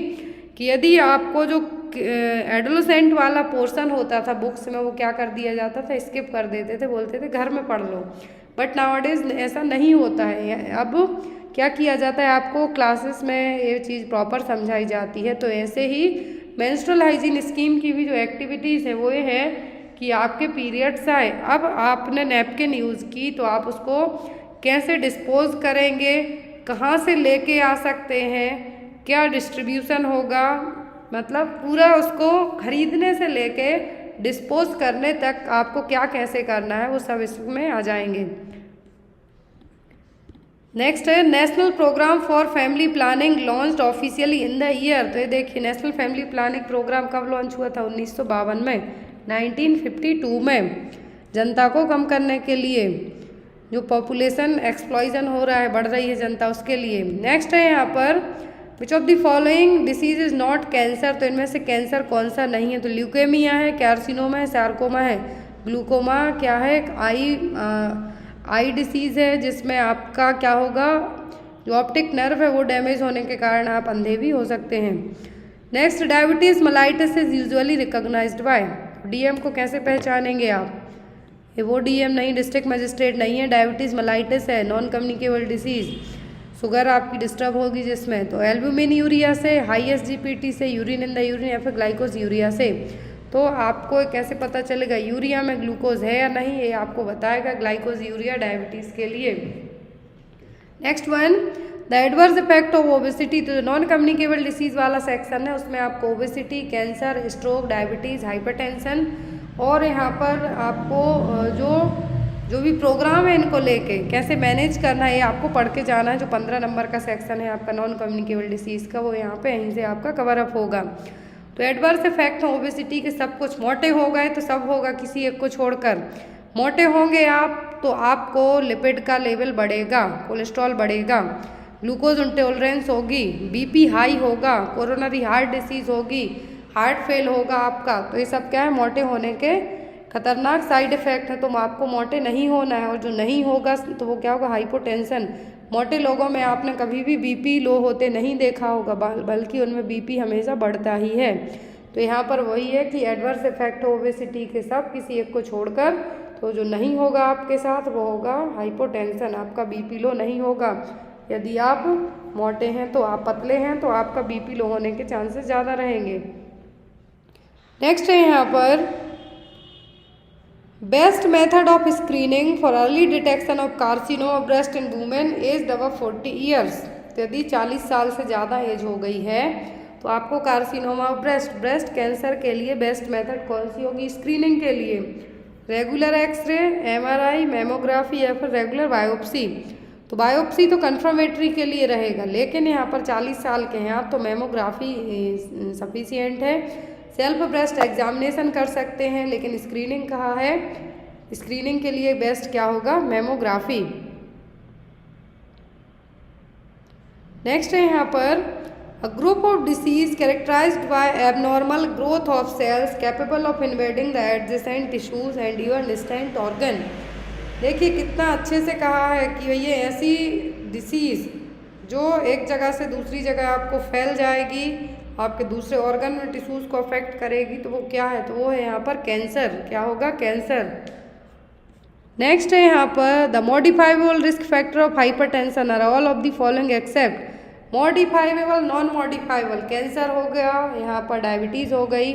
कि यदि आपको जो एडोलेसेंट वाला पोर्शन होता था बुक्स में वो क्या कर दिया जाता था, स्किप कर देते थे, बोलते थे घर में पढ़ लो। बट नाउअडेज ऐसा नहीं होता है, अब क्या किया जाता है, आपको क्लासेस में ये चीज़ प्रॉपर समझाई जाती है। तो ऐसे ही मेंस्ट्रुअल हाइजीन स्कीम की भी जो एक्टिविटीज़ है वो ये है कि आपके पीरियड्स आए, अब आपने नैपकिन यूज़ की तो आप उसको कैसे डिस्पोज करेंगे, कहाँ से लेके आ सकते हैं, क्या डिस्ट्रीब्यूशन होगा, मतलब पूरा उसको खरीदने से लेके डिस्पोज करने तक आपको क्या कैसे करना है वो सब इसमें आ जाएंगे। नेक्स्ट है national programme for family planning launched officially in the year. तो ये देखिए नेशनल फैमिली प्लानिंग प्रोग्राम कब लॉन्च हुआ था, 1952 में, 1952 में, जनता को कम करने के लिए, जो पॉपुलेशन एक्सप्लॉइजन हो रहा है, बढ़ रही है जनता, उसके लिए। नेक्स्ट है यहाँ पर which of the following disease is not cancer. तो इनमें से कैंसर कौन सा नहीं है, तो ल्यूकेमिया है, कार्सिनोमा है, सार्कोमा है, ग्लूकोमा क्या है, आई डिसीज़ है जिसमें आपका क्या होगा, जो ऑप्टिक नर्व है वो डैमेज होने के कारण आप अंधे भी हो सकते हैं। Next, diabetes mellitus is usually recognised by. DM को कैसे पहचानेंगे आप, ये वो DM नहीं, डिस्ट्रिक्ट मजिस्ट्रेट नहीं है, डायबिटीज़ मेलाइटिस है, नॉन कम्युनिकेबल डिसीज़, शुगर आपकी डिस्टर्ब होगी जिसमें, तो एल्ब्यूमिन यूरिया से, हाई SGPT से, यूरिन इन द यूरिन या फिर ग्लाइकोज यूरिया से। तो आपको कैसे पता चलेगा यूरिया में ग्लूकोज है या नहीं, ये आपको बताएगा ग्लाइकोज यूरिया डायबिटीज़ के लिए। Next one, the adverse effect of obesity. तो नॉन कम्युनिकेबल डिसीज़ वाला सेक्शन है उसमें आपको obesity, cancer, stroke, diabetes, hypertension और यहाँ पर आपको जो भी प्रोग्राम है इनको लेके कैसे मैनेज करना है ये आपको पढ़ के जाना है। जो 15 नंबर का सेक्शन है आपका नॉन कम्युनिकेबल डिसीज़ का, वो यहाँ पे यहीं से आपका कवर अप होगा। तो एडवर्स इफेक्ट ओबेसिटी के सब कुछ, मोटे हो गए तो सब होगा किसी एक को छोड़कर, मोटे होंगे आप तो आपको लिपिड का लेवल बढ़ेगा, कोलेस्ट्रॉल बढ़ेगा, ग्लूकोज इंटॉलरेंस होगी, BP हाई होगा, कोरोनरी हार्ट डिसीज़ होगी, हार्ट फेल होगा आपका। तो ये सब क्या है, मोटे होने के खतरनाक साइड इफ़ेक्ट है। तो आपको मोटे नहीं होना है, और जो नहीं होगा तो वो क्या होगा, हाइपोटेंशन। मोटे लोगों में आपने कभी भी BP लो होते नहीं देखा होगा, बल्कि उनमें BP हमेशा बढ़ता ही है। तो यहाँ पर वही है कि एडवर्स इफेक्ट ओबेसिटी के सब किसी एक को छोड़कर, तो जो नहीं होगा आपके साथ वो होगा हाइपोटेंशन, आपका BP लो नहीं होगा। यदि आप मोटे हैं तो आप पतले हैं तो आपका BP लो होने के चांसेस ज़्यादा रहेंगे। नेक्स्ट है यहाँ पर best method of screening for early detection of carcinoma breast in women age above 40 years. तो यदि 40 साल से ज़्यादा एज हो गई है तो आपको कार्सिनोमा ब्रेस्ट कैंसर के लिए बेस्ट मेथड कौन सी होगी स्क्रीनिंग के लिए, रेगुलर एक्सरे, MRI, मेमोग्राफी या फिर रेगुलर बायोप्सी। तो बायोप्सी तो कन्फर्मेटरी के लिए रहेगा, लेकिन यहाँ पर 40 साल के हैं आप तो मेमोग्राफी सफिशियंट है। सेल्फ ब्रेस्ट एग्जामिनेशन कर सकते हैं, लेकिन स्क्रीनिंग कहा है, स्क्रीनिंग के लिए बेस्ट क्या होगा, मेमोग्राफी। नेक्स्ट है यहाँ पर A group of disease characterized by abnormal growth of cells capable of invading the adjacent tissues and even distant organ। देखिए कितना अच्छे से कहा है कि ये ऐसी डिसीज़ जो एक जगह से दूसरी जगह आपको फैल जाएगी, आपके दूसरे ऑर्गन और टिश्यूज़ को अफेक्ट करेगी, तो वो क्या है, तो वो है यहाँ पर कैंसर। क्या होगा, कैंसर। नेक्स्ट है यहाँ पर the modifiable risk factor of hypertension are all of the following except modifiable, non modifiable. Cancer हो गया, यहाँ पर डायबिटीज़ हो गई,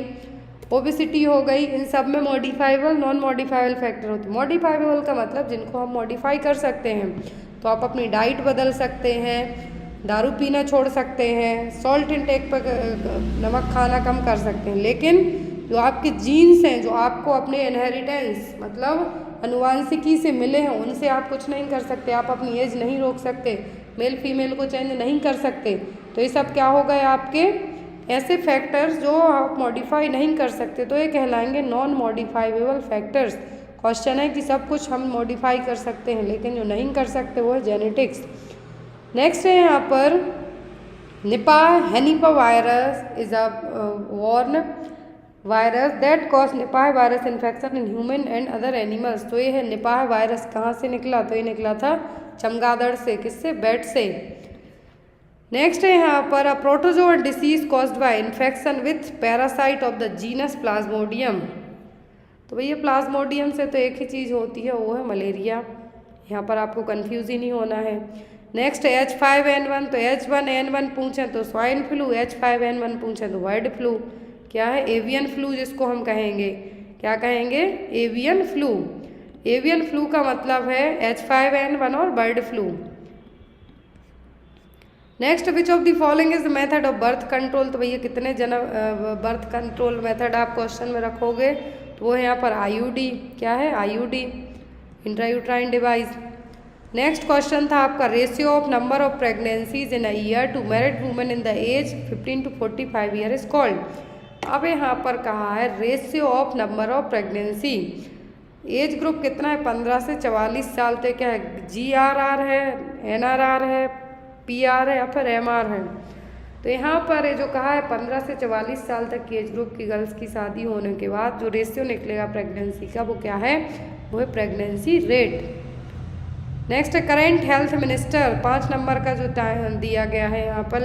ओबेसिटी हो गई, इन सब में मॉडिफाइबल नॉन मॉडिफाइबल फैक्टर होते हैं। मॉडिफाइबल का मतलब जिनको हम मॉडिफाई कर सकते हैं, तो आप अपनी डाइट बदल सकते हैं, दारू पीना छोड़ सकते हैं, सॉल्ट इनटेक पर नमक खाना कम कर सकते हैं। लेकिन जो आपके जीन्स हैं, जो आपको अपने इनहेरिटेंस मतलब अनुवांशिकी से मिले हैं, उनसे आप कुछ नहीं कर सकते। आप अपनी एज नहीं रोक सकते, मेल फीमेल को चेंज नहीं कर सकते। तो ये सब क्या हो गए, आपके ऐसे फैक्टर्स जो आप मॉडिफाई नहीं कर सकते, तो ये कहलाएंगे नॉन मॉडिफाइबल फैक्टर्स। क्वेश्चन है कि सब कुछ हम मॉडिफाई कर सकते हैं, लेकिन जो नहीं कर सकते वो है जेनेटिक्स। नेक्स्ट है यहाँ पर Nipah henipavirus is a worn virus that cause Nipah virus infection in human and other animals. तो ये है निपाह वायरस कहाँ से निकला, तो ये निकला था चमगादड़ से। किससे, बैट से। नेक्स्ट है यहाँ पर अ protozoan disease caused bye infection with parasite of the genus Plasmodium. तो भैया प्लाज्मोडियम से तो एक ही चीज़ होती है, वो है मलेरिया। यहाँ पर आपको कन्फ्यूज ही नहीं होना है। नेक्स्ट H5N1, तो H1N1 पूछें तो स्वाइन फ्लू, H5N1 पूछें तो बर्ड फ्लू। क्या है, एवियन फ्लू जिसको हम कहेंगे। क्या कहेंगे, एवियन फ्लू। एवियन फ्लू का मतलब है H5N1 और bird flu. Next which of the following is the method of birth control. तो भैया कितने बर्थ कंट्रोल मेथड आप क्वेश्चन में रखोगे, तो वो है यहाँ पर IUD। क्या है, IUD, intrauterine device. Next question था आपका ratio of number of pregnancies in a year to married women in the age 15 to 45 year is called. अब यहाँ पर कहा है ratio of number of pregnancy. Age group कितना है, 15 से 44 साल तक। क्या है, GRR है, NRR है, PR है या फिर MR है। तो यहाँ पर ये जो कहा है 15 से 44 साल तक की एज ग्रुप की गर्ल्स की शादी होने के बाद जो रेशियो निकलेगा प्रेगनेंसी का, वो क्या है, वो है प्रेगनेंसी रेट। नेक्स्ट है करेंट हेल्थ मिनिस्टर, 5 नंबर का जो दिया गया है यहाँ पर